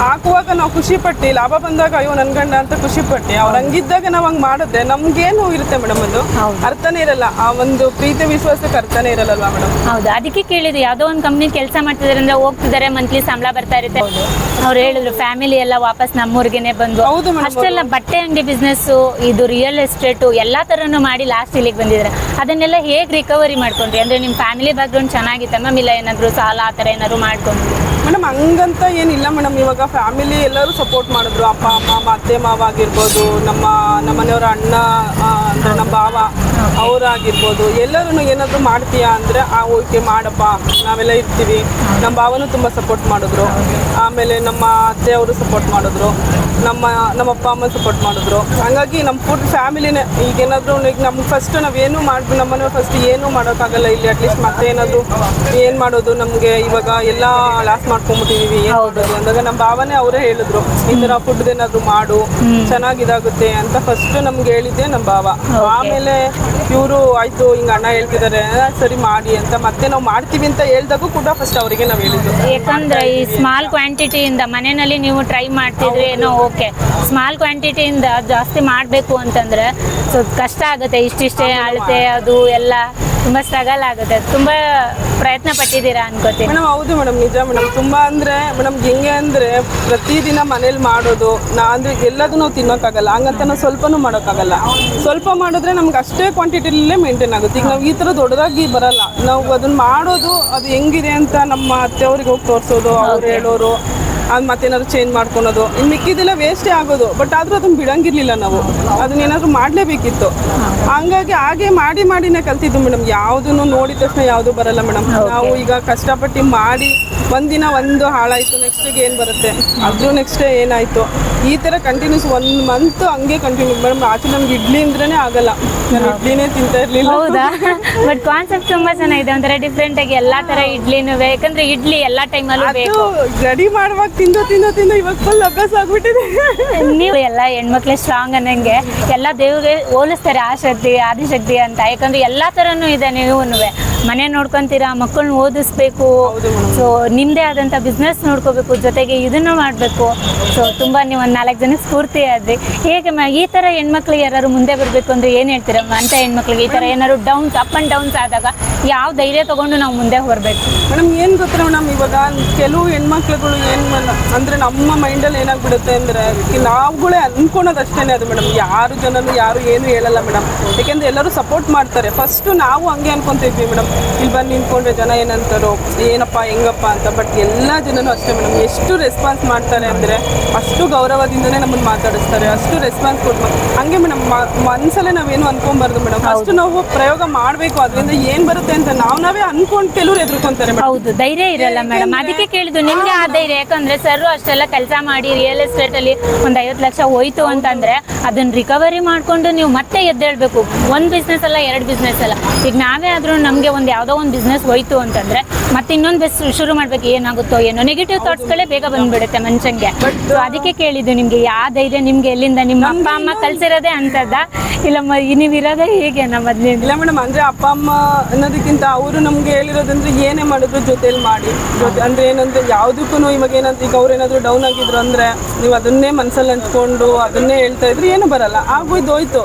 Speaker 3: ಹಾಕುವಾಗ ನಾವು ಖುಷಿ ಪಟ್ಟಿ, ಲಾಭ ಬಂದಾಗ ಅಯ್ಯೋ ನನ್ ಗಂಡ ಅಂತ ಖುಷಿ ಪಟ್ಟಿ. ಅವ್ರು ಹಂಗಿದ್ದಾಗ ನಾವ್ ಹಂಗ್ ಮಾಡಿದ್ರೆ ನಮ್ಗೇನು ಇರುತ್ತೆ ಮೇಡಮ್? ಅದು ಅರ್ಥನೇ ಇರಲ್ಲ. ಆ ಒಂದು ಪ್ರೀತಿ ವಿಶ್ವಾಸಕ್ಕೆ ಅರ್ಥನೇ ಇರಲ್ಲಲ್ವಾ ಮೇಡಮ್?
Speaker 2: ಹೌದು, ಅದಕ್ಕೆ ಕೇಳಿದ್ರು. ಯಾವ್ದೋ ಒಂದು ಕಂಪ್ನಿ ಕೆಲಸ ಮಾಡ್ತಿದಾರೆ ಅಂದ್ರೆ ಹೋಗ್ತಿದ್ದಾರೆ, ಮಂತ್ಲಿ ಸಂಬಳ ಬರ್ತಾ ಇರುತ್ತೆ. ಅವ್ರು ಹೇಳಿದ್ರು ಫ್ಯಾಮಿಲಿ ಎಲ್ಲ ವಾಪಸ್ ನಮ್ಮೂರ್ಗೆನೆ ಬಂದು.
Speaker 3: ಹೌದು ಮೇಡಮ್.
Speaker 2: ಅಷ್ಟೆಲ್ಲ ಬಟ್ಟೆ ಅಂಗಡಿ ಬಿಸ್ನೆಸ್, ಇದು ರಿಯಲ್ ಎಸ್ಟೇಟ್ ಎಲ್ಲಾ ತರನು ಮಾಡಿ ಲಾಸ್ಟ್ ಇಲ್ಲಿಗೆ ಬಂದಿದ್ದಾರೆ. ಅದನ್ನೆಲ್ಲ ಹೇಗ್ ರಿಕವರಿ ಮಾಡ್ಕೊಂಡ್ರಿ? ಅಂದ್ರೆ ನಿಮ್ ಫ್ಯಾಮಿಲಿ ಬ್ಯಾಕ್ ಗ್ರೌಂಡ್ ಚೆನ್ನಾಗಿತ್ತ ಮ್ಯಾಮ್? ಇಲ್ಲ ಏನಾದ್ರು ಸಾಲ ಆ ತರ ಏನಾದ್ರು ಮಾಡ್ಕೊಂಡ್ರಿ?
Speaker 3: ಮೇಡಮ್ ಹಂಗಂತ ಏನಿಲ್ಲ ಮೇಡಮ್. ಇವಾಗ ಫ್ಯಾಮಿಲಿ ಎಲ್ಲರೂ ಸಪೋರ್ಟ್ ಮಾಡಿದ್ರು. ಅಪ್ಪ ಅಮ್ಮ, ಅತ್ತೆ ಮಾವ ಆಗಿರ್ಬೋದು, ನಮ್ಮ ಮನೆಯವರ ಅಣ್ಣ ಅಂದ್ರೆ ನಮ್ಮ ಭಾವ ಅವರಾಗಿರ್ಬೋದು, ಎಲ್ಲರೂ ಏನಾದರೂ ಮಾಡ್ತೀಯಾ ಅಂದರೆ ಓಕೆ ಮಾಡಪ್ಪ, ನಾವೆಲ್ಲ ಇರ್ತೀವಿ. ನಮ್ಮ ಭಾವನೂ ತುಂಬ ಸಪೋರ್ಟ್ ಮಾಡಿದ್ರು. ಆಮೇಲೆ ನಮ್ಮ ಅತ್ತೆ ಅವರು ಸಪೋರ್ಟ್ ಮಾಡಿದ್ರು. ನಮ್ಮ ಅಪ್ಪ ಅಮ್ಮ ಸಪೋರ್ಟ್ ಮಾಡಿದ್ರು. ಹಾಗಾಗಿ ನಮ್ಮ ಫುಡ್ ಫ್ಯಾಮಿಲಿನೇ. ಈಗೇನಾದರೂ ನಮ್ಗೆ ಫಸ್ಟ್ ನಾವೇನು ಮಾಡ್ಬೋದು, ನಮ್ಮ ಮನೆಯವ್ರು ಫಸ್ಟ್ ಏನೂ ಮಾಡೋಕ್ಕಾಗಲ್ಲ ಇಲ್ಲಿ. ಅಟ್ಲೀಸ್ಟ್ ಮತ್ತೆ ಏನಾದರೂ ಏನು ಮಾಡೋದು, ನಮಗೆ ಇವಾಗ ಎಲ್ಲ ಲಾಸ್ ಮಾಡ್ಕೊಂಡ್ಬಿಟ್ಟಿದೀವಿ, ಏನು ಮಾಡೋದು ಅಂದಾಗ ನಮ್ಮ ಭಾವನೆ ಅವರೇ ಹೇಳಿದ್ರು, ಈ ಥರ ಫುಡ್ ಏನಾದರೂ ಮಾಡು, ಚೆನ್ನಾಗಿದಾಗುತ್ತೆ ಅಂತ ಫಸ್ಟ್ ನಮ್ಗೆ ಹೇಳಿದ್ದೆ ನಮ್ಮ ಭಾವ. ಆಮೇಲೆ ಇವರು ಆಯ್ತು ಹಿಂಗೆ ಅಣ್ಣ ಹೇಳ್ತಿದ್ದಾರೆ ಸರಿ ಮಾಡಿ ಅಂತ ಮತ್ತೆ ನಾವು ಮಾಡ್ತೀವಿ ಅಂತ ಹೇಳ್ದಾಗೂ ಕೂಡ ಫಸ್ಟ್ ಅವರಿಗೆ ನಾವು ಹೇಳಿದ್ದು.
Speaker 2: ಯಾಕಂದ್ರೆ ಈ ಸ್ಮಾಲ್ ಕ್ವಾಂಟಿಟಿಯಿಂದ ಮನೆಯಲ್ಲಿ ನೀವು ಟ್ರೈ ಮಾಡ್ತಿದ್ರಿ ಏನೋ ಓಕೆ, ಸ್ಮಾಲ್ ಕ್ವಾಂಟಿಟಿಯಿಂದ ಜಾಸ್ತಿ ಮಾಡಬೇಕು ಅಂತಂದ್ರೆ ಸ್ವಲ್ಪ ಕಷ್ಟ ಆಗುತ್ತೆ. ಇಷ್ಟಿಷ್ಟೇ ಅಳತೆ ಅದು ಎಲ್ಲ ತುಂಬಾ ಸ್ಟ್ರಗಲ್ ಆಗುತ್ತೆ. ತುಂಬಾ ಪ್ರಯತ್ನ ಪಟ್ಟಿದ್ದೀರಾ ಅನ್ಕೋತೀನಿ
Speaker 3: ಮೇಡಮ್. ಹೌದು ಮೇಡಮ್, ನಿಜ ಮೇಡಮ್. ತುಂಬಾ ಅಂದ್ರೆ ಮೇಡಮ್ ಹೆಂಗೆ ಅಂದ್ರೆ ಪ್ರತಿದಿನ ಮನೇಲಿ ಮಾಡೋದು ಅಂದ್ರೆ ಎಲ್ಲದೂ ನಾವು ತಿನ್ನೋಕ್ಕಾಗಲ್ಲ. ಹಂಗಂತ ನಾವು ಸ್ವಲ್ಪನೂ ಮಾಡೋಕ್ಕಾಗಲ್ಲ. ಸ್ವಲ್ಪ ಮಾಡಿದ್ರೆ ನಮ್ಗೆ ಅಷ್ಟೇ ಕ್ವಾಂಟಿಟಿಲೇ ಮೇಂಟೈನ್ ಆಗುತ್ತೆ. ಈಗ ನಾವು ಈ ಥರ ದೊಡ್ಡದಾಗಿ ಬರಲ್ಲ. ನಾವು ಅದನ್ನ ಮಾಡೋದು ಅದು ಹೆಂಗಿದೆ ಅಂತ ನಮ್ಮ ಅತ್ತೆಯವ್ರಿಗೆ ಹೋಗಿ ತೋರಿಸೋದು, ಅವ್ರು ಹೇಳೋರು, ಅದು ಮತ್ತೇನಾದ್ರು ಚೇಂಜ್ ಮಾಡ್ಕೊಳೋದು. ಇನ್ನು ಮಿಕ್ಕಿದೆಲ್ಲ ವೇಸ್ಟೇ ಆಗೋದು. ಬಟ್ ಆದರೂ ಅದನ್ನ ಬಿಡಂಗಿರ್ಲಿಲ್ಲ ನಾವು. ಅದನ್ನೇನಾದರೂ ಮಾಡಲೇಬೇಕಿತ್ತು. ಹಂಗಾಗಿ ಹಾಗೆ ಮಾಡಿನೇ ಕಲ್ತಿದ್ದು ಮೇಡಮ್. ಯಾವುದನ್ನು ನೋಡಿದ ತಕ್ಷಣ ಯಾವುದು ಬರಲ್ಲ ಮೇಡಮ್. ನಾವು ಈಗ ಕಷ್ಟಪಟ್ಟು ಮಾಡಿ ಒಂದಿನ ಒಂದು ಹಾಳಾಯಿತು, ನೆಕ್ಸ್ಟಿಗೆ ಏನು ಬರುತ್ತೆ, ಅದ್ರ ನೆಕ್ಸ್ಟ್ ಏನಾಯಿತು, ಈ ಥರ ಕಂಟಿನ್ಯೂಸ್ 1 ಮಂತ್ ಹಂಗೆ ಕಂಟಿನ್ಯೂ ಮೇಡಮ್. ಆಚೆ ನಮ್ಗೆ ಇಡ್ಲಿ ಅಂದ್ರೇ ಆಗಲ್ಲ. ನಾನು ಇಡ್ಲಿನೇ ತಿಂತಾ ಇರಲಿಲ್ಲ.
Speaker 2: ಹೌದಾ? ಬಟ್ ಕಾನ್ಸೆಪ್ಟ್ ತುಂಬಾ ಚೆನ್ನಾಗಿದೆ, ಒಂಥರ ಡಿಫ್ರೆಂಟ್ ಆಗಿ ಎಲ್ಲಾ ತರ ಇಡ್ಲಿನೂ. ಯಾಕಂದ್ರೆ ಇಡ್ಲಿ ಎಲ್ಲಾ ಟೈಮಲ್ಲೂ ಬೇಕು.
Speaker 3: ರೆಡಿ ಮಾಡುವಾಗ ತಿಂದು ಇವಾಗ ಫುಲ್ ಅಭ್ಯಾಸ ಆಗ್ಬಿಟ್ಟಿದೆ.
Speaker 2: ನೀವು ಎಲ್ಲ ಹೆಣ್ಮಕ್ಳೇ ಸ್ಟ್ರಾಂಗ್ ಅನ್ನಂಗೆ ಎಲ್ಲ ದೇವ್ರಿಗೆ ಹೋಲಿಸ್ತಾರೆ ಆಶಕ್ತಿ ಆದಿಶಕ್ತಿ ಅಂತ. ಯಾಕಂದ್ರೆ ಎಲ್ಲಾ ತರನು ಇದೆ. ನೀವು ಮನೆ ನೋಡ್ಕೊಂತೀರಾ, ಮಕ್ಕಳನ್ನ ಓದಿಸ್ಬೇಕು, ಸೊ ನಿಮ್ದೇ ಆದಂತ ಬಿಸ್ನೆಸ್ ನೋಡ್ಕೋಬೇಕು, ಜೊತೆಗೆ ಇದನ್ನು ಮಾಡ್ಬೇಕು. ಸೊ ತುಂಬಾ ನೀವು ಒಂದು 4 ಜನಕ್ಕೆ ಸ್ಫೂರ್ತಿ ಆದ್ರಿ. ಹೇಗೆ ಈ ತರ ಹೆಣ್ಮಕ್ಳಿಗೆ ಯಾರು ಮುಂದೆ ಬರ್ಬೇಕು ಅಂದ್ರೆ ಏನ್ ಹೇಳ್ತೀರಾ ಅಂತ? ಹೆಣ್ಮಕ್ಳಿಗೆ ಈ ತರ ಏನಾದ್ರು ಡೌನ್ಸ್ ಅಪ್ ಅಂಡ್ ಡೌನ್ಸ್ ಆದಾಗ ಯಾವ ಧೈರ್ಯ ತಗೊಂಡು ನಾವು ಮುಂದೆ ಹೊರಬೇಕು
Speaker 3: ಮೇಡಮ್? ಏನ್ ಗೊತ್ತಿಲ್ಲ ಮೇಡಮ್, ಇವಾಗ ಕೆಲವು ಹೆಣ್ಮಕ್ಳುಗಳು ಏನ್ ಅಂದ್ರೆ ನಮ್ಮ ಮೈಂಡಲ್ಲಿ ಏನಾಗ್ಬಿಡುತ್ತೆ ಅಂದ್ರೆ ನಾವುಗಳೇ ಅನ್ಕೊಳೋದಷ್ಟೇನೆ ಅದು ಮೇಡಮ್. ಯಾರು ಜನನು ಯಾರು ಏನು ಹೇಳಲ್ಲ ಮೇಡಮ್. ಯಾಕೆಂದ್ರೆ ಎಲ್ಲರೂ ಸಪೋರ್ಟ್ ಮಾಡ್ತಾರೆ. ಫಸ್ಟ್ ನಾವು ಹಂಗೆ ಅನ್ಕೊಂತಿದ್ವಿ ಮೇಡಮ್, ಇಲ್ಲಿ ಬಂದು ನಿಂತ್ಕೊಂಡ್ರೆ ಜನ ಏನಂತಾರೋ, ಏನಪ್ಪ ಹೆಂಗಪ್ಪ ಅಂತ. ಬಟ್ ಎಲ್ಲ ಜನನು ಅಷ್ಟೇ ಮೇಡಮ್. ಎಷ್ಟು ರೆಸ್ಪಾನ್ಸ್ ಮಾಡ್ತಾರೆ ಅಂದ್ರೆ ಅಷ್ಟು ಗೌರವದಿಂದನೇ ನಮ್ಮನ್ನು ಮಾತಾಡಿಸ್ತಾರೆ, ಅಷ್ಟು ರೆಸ್ಪಾನ್ಸ್ ಕೊಟ್ಟು. ಹಂಗೆ ಮೇಡಮ್ ಮನ್ಸಲ್ಲೇ ನಾವೇನು ಅನ್ಕೊಂಬಾರ್ದು ಮೇಡಮ್. ಫಸ್ಟ್ ನಾವು ಪ್ರಯೋಗ ಮಾಡಬೇಕು, ಅದರಿಂದ ಏನ್ ಬರುತ್ತೆ ಅಂತ ನಾವೇ ಅನ್ಕೊಂಡು ಕೆಲವ್ರು ಎದುರ್ಕೊಂತಾರೆ.
Speaker 2: ಹೌದು, ಧೈರ್ಯ ಇರಲ್ಲ ಮೇಡಮ್. ಅದಕ್ಕೆ ಕೇಳಿದ್ದು ನಿಮ್ಗೆ ಆ ಧೈರ್ಯ. ಯಾಕಂದ್ರೆ ಸರ್ ಅಷ್ಟೆಲ್ಲ ಕೆಲಸ ಮಾಡಿ ರಿಯಲ್ ಎಸ್ಟೇಟ್ ಅಲ್ಲಿ ಒಂದು 50 ಲಕ್ಷ ಹೋಯ್ತು ಅಂತಂದ್ರೆ ಅದನ್ನ ರಿಕವರಿ ಮಾಡ್ಕೊಂಡು ನೀವು ಮತ್ತೆ ಎದ್ದೇಳ್ಬೇಕು. ಒಂದು ಬಿಸ್ನೆಸ್ ಅಲ್ಲ, 2 ಬಿಸ್ನೆಸ್ ಅಲ್ಲ. ಈಗ ನಾವೇ ಆದ್ರೂ ನಮ್ಗೆ ಒಂದು ಯಾವುದೋ ಒಂದು ಬಿಸ್ನೆಸ್ ಹೋಯ್ತು ಅಂತಂದ್ರೆ ಮತ್ತೆ ಇನ್ನೊಂದು ಶುರು ಮಾಡ್ಬೇಕು. ಏನಾಗುತ್ತೋ ಏನೋ ನೆಗೆಟಿವ್ ಥಾಟ್ಸ್ಗಳೇ ಬೇಗ ಬಂದ್ಬಿಡುತ್ತೆ ಮನುಷ್ಯಂಗೆ. ಸೊ ಅದಕ್ಕೆ ಕೇಳಿದ್ದು ನಿಮ್ಗೆ ಯಾವ ಧೈರ್ಯ, ನಿಮ್ಗೆ ಎಲ್ಲಿಂದ? ನಿಮ್ಮ ಅಪ್ಪ ಅಮ್ಮ ಕಲ್ಸಿರೋದೇ ಅಂತದ, ಇಲ್ಲ ನೀವು ಇರೋದೇ ಹೇಗೆ ಮೊದ್ಲಿಂದ?
Speaker 3: ಇಲ್ಲ ಮೇಡಮ್, ಅಂದ್ರೆ ಅಪ್ಪ ಅಮ್ಮ ಅನ್ನೋದಕ್ಕಿಂತ ಅವರು ನಮ್ಗೆ ಹೇಳಿರೋದಂದ್ರೆ ಏನೇ ಮಾಡಿದ್ರು ಜೊತೆಲಿ ಮಾಡಿ. ಅಂದ್ರೆ ಏನಂದ್ರೆ ಯಾವುದಕ್ಕೂ ಇವಾಗ ಏನಂತ ಈಗ ಅವ್ರು ಏನಾದ್ರು ಡೌನ್ ಆಗಿದ್ರು ಅಂದ್ರೆ ನೀವು ಅದನ್ನೇ ಮನಸ್ಸಲ್ಲಿ ಅಂದ್ಕೊಂಡು ಅದನ್ನೇ ಹೇಳ್ತಾ ಇದ್ರು ಏನು ಬರಲ್ಲ. ಆಗೋಯ್ತು,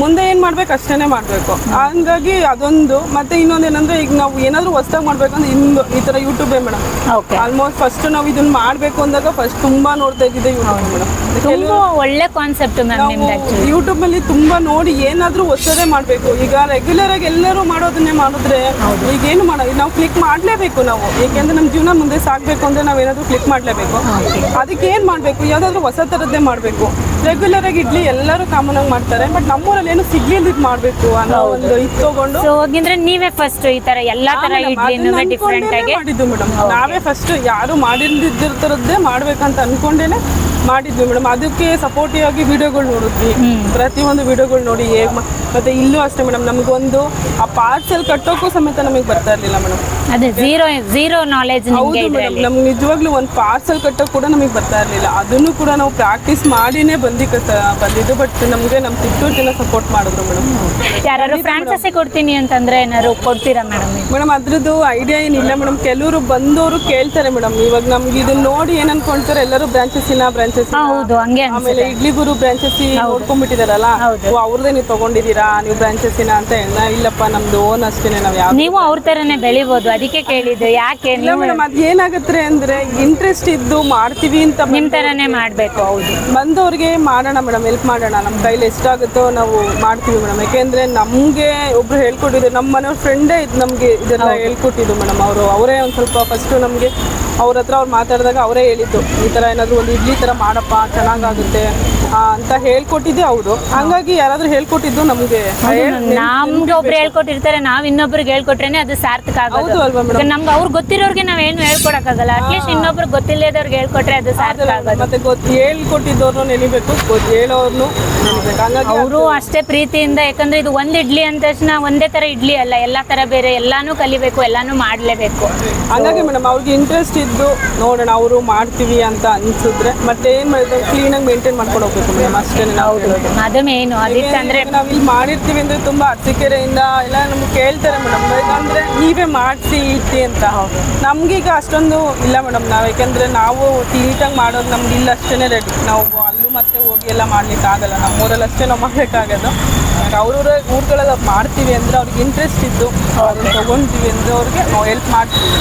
Speaker 3: ಮುಂದೆ ಏನು ಮಾಡ್ಬೇಕು ಅಷ್ಟೇ ಮಾಡಬೇಕು. ಹಂಗಾಗಿ ಅದೊಂದು. ಮತ್ತೆ ಇನ್ನೊಂದು ಏನಂದ್ರೆ ಈಗ ನಾವು ಏನಾದರೂ ಹೊಸ್ದಾಗಿ ಮಾಡ್ಬೇಕಂದ್ರೆ ತಿಂದು ಈ ತರ ಯೂಟ್ಯೂಬೇ ಮೇಡಮ್.
Speaker 2: ಓಕೆ,
Speaker 3: ಆಲ್ಮೋಸ್ಟ್ ಫಸ್ಟ್ ನಾವು ಇದನ್ನ ಮಾಡ್ಬೇಕು ಅಂದಾಗ ಫಸ್ಟ್ ತುಂಬಾ ನೋಡ್ತಾ ಇದ್ದಿದ್ದೆ ಯೂಟ್ಯೂಬ್ ಮೇಡಮ್.
Speaker 2: ತುಂಬಾ ಒಳ್ಳೆ ಕಾನ್ಸೆಪ್ಟ್ ಮ್ಯಾಮ್ ನಿಮ್ದು ಆಕ್ಚುಲಿ.
Speaker 3: ಯೂಟ್ಯೂಬ್ ಅಲ್ಲಿ ತುಂಬಾ ನೋಡಿ ಏನಾದ್ರೂ ಹೊಸದೇ ಮಾಡ್ಬೇಕು. ಈಗ ರೆಗ್ಯುಲರ್ ಆಗಿ ಎಲ್ಲರೂ ಮಾಡೋದನ್ನೇ ಮಾಡಿದ್ರೆ ಈಗ ಏನು ನಾವು ಕ್ಲಿಕ್ ಮಾಡ್ಲೇಬೇಕು ನಾವು, ಏಕೆಂದ್ರೆ ನಮ್ಮ ಜೀವನ ಮುಂದೆ ಸಾಗ್ಬೇಕು ಅಂದ್ರೆ ನಾವೇನಾದ್ರೂ ಕ್ಲಿಕ್ ಮಾಡ್ಲೇಬೇಕು. ಅದಕ್ಕೆ ಏನ್ ಮಾಡ್ಬೇಕು, ಯಾವ್ದಾದ್ರು ಹೊಸ ತರದ್ದೇ ಮಾಡ್ಬೇಕು. ರೆಗ್ಯುಲರ್ ಆಗಿ ಇಡ್ಲಿ ಎಲ್ಲರೂ ಕಾಮನ್ ಆಗಿ ಮಾಡ್ತಾರೆ, ಬಟ್ ನಮ್ಮೂರಲ್ಲಿ ಏನು ಸಿಗ್ಲಿಲ್ಲ ಮಾಡ್ಬೇಕು ಅನ್ನೋ ಒಂದು ಇದು ತಗೊಂಡು
Speaker 2: ಸೊ ಹೋಗಿದ್ರೆ ನೀವೇ ಫಸ್ಟ್ ಈ ತರ ಎಲ್ಲಾ ತರ ಇಡ್ಲಿನೂ ಡಿಫ್ರೆಂಟ್ ಆಗಿ
Speaker 3: ಮಾಡಿದ್ದು ಮೇಡಮ್. ನಾವೇ ಫಸ್ಟ್ ಯಾರು ಮಾಡಿಲ್ದಿದ್ದರದ್ದೇ ಮಾಡ್ಬೇಕಂತ ಅನ್ಕೊಂಡೇನೆ ಮಾಡಿದ್ವಿ ಮೇಡಮ್. ಅದಕ್ಕೆ ಸಪೋರ್ಟಿವ್ ಆಗಿ ವಿಡಿಯೋಗಳು ನೋಡಿದ್ವಿ, ಪ್ರತಿಯೊಂದು ವಿಡಿಯೋಗಳು ನೋಡಿ ಮತ್ತೆ ಇಲ್ಲೂ ಅಷ್ಟೇ ಮೇಡಮ್. ನಮಗೊಂದು ಆ ಪಾರ್ಸೆಲ್ ಕಟ್ಟೋಕ್ಕೂ ಸಮೇತ ನಮಗೆ ಬರ್ತಾ ಇರ್ಲಿಲ್ಲ ಮೇಡಮ್.
Speaker 2: ಅದೇ ಝೀರೋ ನಾಲೆಜ್ ನಿಮ್ಗೆ
Speaker 3: ಹೌದು ಮೇಡಮ್,
Speaker 2: ಇದ್ರಲ್ಲಿ.
Speaker 3: ನಮ್ಗೆ ನಿಜವಾಗ್ಲೂ ಒಂದು ಪಾರ್ಸೆಲ್ ಕಟ್ಟೋಕೆ ಕೂಡ ನಮಗೆ ಬರ್ತಾ ಇರಲಿಲ್ಲ. ಅದನ್ನು ಕೂಡ ನಾವು ಪ್ರಾಕ್ಟೀಸ್ ಮಾಡಿನೇ ಬಂದಿದ್ದು. ಬಟ್ ನಮಗೆ ನಮ್ಮ ತಿಟ್ಟೂರು ಜನ ಸಪೋರ್ಟ್ ಮಾಡಿದ್ರು ಮೇಡಮ್.
Speaker 2: ಯಾರು ಫ್ರಾಂಚೈಸಿ ಕೊಡ್ತೀನಿ ಅಂತಂದ್ರೆ ಏನಾದ್ರು ಕೊಡ್ತೀರಾ ಮೇಡಮ್?
Speaker 3: ಮೇಡಮ್ ಅದ್ರದ್ದು ಐಡಿಯಾ ಏನಿಲ್ಲ ಮೇಡಮ್. ಕೆಲವರು ಬಂದವರು ಕೇಳ್ತಾರೆ ಮೇಡಮ್. ಇವಾಗ ನಮ್ಗೆ ಇದನ್ನ ನೋಡಿ ಏನ್ ಅನ್ಕೊಂತಾರೆ, ಎಲ್ಲರೂ ಬ್ರಾಂಚಸ್
Speaker 2: ಹೌದು, ಹಂಗೆ
Speaker 3: ಆಮೇಲೆ ಇಡ್ಲಿ ಗುರು ಬ್ರಾಂಚಸ್ ನೋಡ್ಕೊಂಡ್ಬಿಟ್ಟಿದಾರಲ್ಲ, ಅವ್ರದೇ ನೀವು ತಗೊಂಡಿದ್ದೀರಾ ನೀವು ಬ್ರಾಂಚಸ್ ಅಂತ. ಇಲ್ಲಪ್ಪ ನಮ್ದು ಓನ್ ಅಷ್ಟೇನೆ. ನಾವು ಯಾವ
Speaker 2: ನೀವು ಅವ್ರ ತರನೇ ಬೆಳಿಬಹುದು, ಅದಕ್ಕೆ ಕೇಳಿದ್ದು. ಯಾಕೆ
Speaker 3: ಇಲ್ಲ ಮೇಡಮ್, ಅದ್ ಏನಾಗತ್ತೆ ಅಂದ್ರೆ ಇಂಟ್ರೆಸ್ಟ್ ಇದ್ದು ಮಾಡ್ತೀವಿ ಅಂತ
Speaker 2: ನಿಮ್ ತರನೇ ಮಾಡ್ಬೇಕು. ಹೌದು,
Speaker 3: ಬಂದವ್ರಿಗೆ ಮಾಡೋಣ ಮೇಡಮ್, ಹೆಲ್ಪ್ ಮಾಡೋಣ. ನಮ್ಮ ಕೈಲಿ ಎಷ್ಟಾಗುತ್ತೋ ನಾವು ಮಾಡ್ತೀವಿ ಮೇಡಮ್. ಯಾಕೆಂದ್ರೆ ನಮ್ಗೆ ಒಬ್ರು ಹೇಳ್ಕೊಟ್ಟಿದ್ರು, ನಮ್ಮ ಮನೆಯವ್ರ ಫ್ರೆಂಡೇ ನಮ್ಗೆ ಇದೆಲ್ಲ ಹೇಳ್ಕೊಟ್ಟಿದ್ದು ಮೇಡಮ್. ಅವರೇ ಒಂದ್ ಸ್ವಲ್ಪ ಫಸ್ಟ್ ನಮ್ಗೆ ಅವ್ರ ಹತ್ರ ಅವ್ರು ಮಾತಾಡಿದಾಗ ಅವರೇ ಹೇಳಿದ್ದು, ಈ ತರ ಏನಾದ್ರು ಒಂದು ಇಡ್ಲಿ ತರ ಮಾಡಪ್ಪ ಚೆನ್ನಾಗಾಗುತ್ತೆ ಅಂತ ಹೇಳ್ಕೊಟ್ಟಿದ್ದೆ ಅವರು. ಹಂಗಾಗಿ ಯಾರಾದ್ರೂ ಹೇಳ್ಕೊಟ್ಟಿದ್ದು ನಮ್ಗೆ
Speaker 2: ಒಬ್ರು ಹೇಳ್ಕೊಟ್ಟಿರ್ತಾರೆ, ನಾವ್ ಇನ್ನೊಬ್ರಿಗೆ ಹೇಳ್ಕೊಟ್ರೇನೆ ಅದು ಸಾರ್ಥಕ ಆಗೋದು.
Speaker 3: ಹೌದು ಅಲ್ವಾ ಮೇಡಮ್?
Speaker 2: ನಮ್ಗೆ ಅವ್ರು ಗೊತ್ತಿರೋರ್ಗೆ ನಾವೇನು ಹೇಳ್ಕೊಡಕ್ಕಾಗಲ್ಲ. ಅಟ್ಲೀಸ್ಟ್ ಇನ್ನೊಬ್ರು ಗೊತ್ತಿಲ್ಲದವ್ರಿಗೆ ಹೇಳ್ಕೊಟ್ರೆ ಅದು ಸಾರ್ಥಕ ಆಗೋದು.
Speaker 3: ಮತ್ತೆ ಹೇಳ್ಕೊಟ್ಟಿದ್ದವ್ರನ್ನು ನೆನಿಬೇಕು, ಹೇಳೋರ್ನು ನೆನಿಬೇಕು. ಹಂಗಾಗಿ
Speaker 2: ಅವರು ಅಷ್ಟೇ ಪ್ರೀತಿಯಿಂದ, ಯಾಕಂದ್ರೆ ಇದು ಒಂದ್ ಇಡ್ಲಿ ಅಂದ ತಕ್ಷಣ ಒಂದೇ ತರ ಇಡ್ಲಿ ಅಲ್ಲ, ಎಲ್ಲಾ ತರ ಬೇರೆ, ಎಲ್ಲಾನು ಕಲಿಬೇಕು, ಎಲ್ಲಾನು ಮಾಡ್ಲೇಬೇಕು.
Speaker 3: ಹಂಗಾಗಿ ಮೇಡಮ್ ಅವ್ರಿಗೆ ಇಂಟ್ರೆಸ್ಟ್ ಇದ್ದು ನೋಡೋಣ ಅವರು ಮಾಡ್ತೀವಿ ಅಂತ ಅನ್ಸಿದ್ರೆ ಮತ್ತೆ ಏನ್ ಮಾಡಿದ್ರೆ ಕ್ಲೀನಾಗಿ ಮೇಂಟೈನ್ ಮಾಡ್ಕೊಂಡು ಹೋಗ್ಬೇಕು ಮೇಡಮ್. ಅಷ್ಟೇ
Speaker 2: ಅದು ಮೇನು. ಅದಕ್ಕಂದ್ರೆ
Speaker 3: ನಾವ್ ಇಲ್ಲಿ ಮಾಡಿರ್ತೀವಿ ಅಂದ್ರೆ ತುಂಬಾ ಅರಸೀಕೆರೆಯಿಂದ ಎಲ್ಲ ನಮ್ಗೆ ಕೇಳ್ತಾರೆ ಮೇಡಮ್, ಯಾಕಂದ್ರೆ ನೀವೇ ಮಾಡಿಸಿ ಇಟ್ಟಿ ಅಂತ. ನಮ್ಗೀಗ ಅಷ್ಟೊಂದು ಇಲ್ಲ ಮೇಡಮ್. ನಾವ್ ಯಾಕಂದ್ರೆ ನಾವು ನೀಟಾಗಿ ಮಾಡೋದು ನಮ್ಗೆ ಇಲ್ಲ ಅಷ್ಟೇನೆ ರೆಡಿ. ನಾವು ಅಲ್ಲೂ ಮತ್ತೆ ಹೋಗಿ ಎಲ್ಲ ಮಾಡ್ಲಿಕ್ಕೆ ಆಗಲ್ಲ, ನಮ್ಮೂರಲ್ಲಿ ಅಷ್ಟೇ ನಾವು ಮಾಡ್ಬೇಕಾಗೋದು. ಅವ್ರವ್ರ ಊರುಗಳೆಲ್ಲ ಮಾಡ್ತೀವಿ ಅಂದ್ರೆ ಅವ್ರಿಗೆ ಇಂಟ್ರೆಸ್ಟ್ ಇದ್ದು ಅದನ್ನ ತಗೊಂತೀವಿ ಅಂದ್ರೆ ಅವ್ರಿಗೆ ನಾವು ಹೆಲ್ಪ್ ಮಾಡ್ತೀವಿ.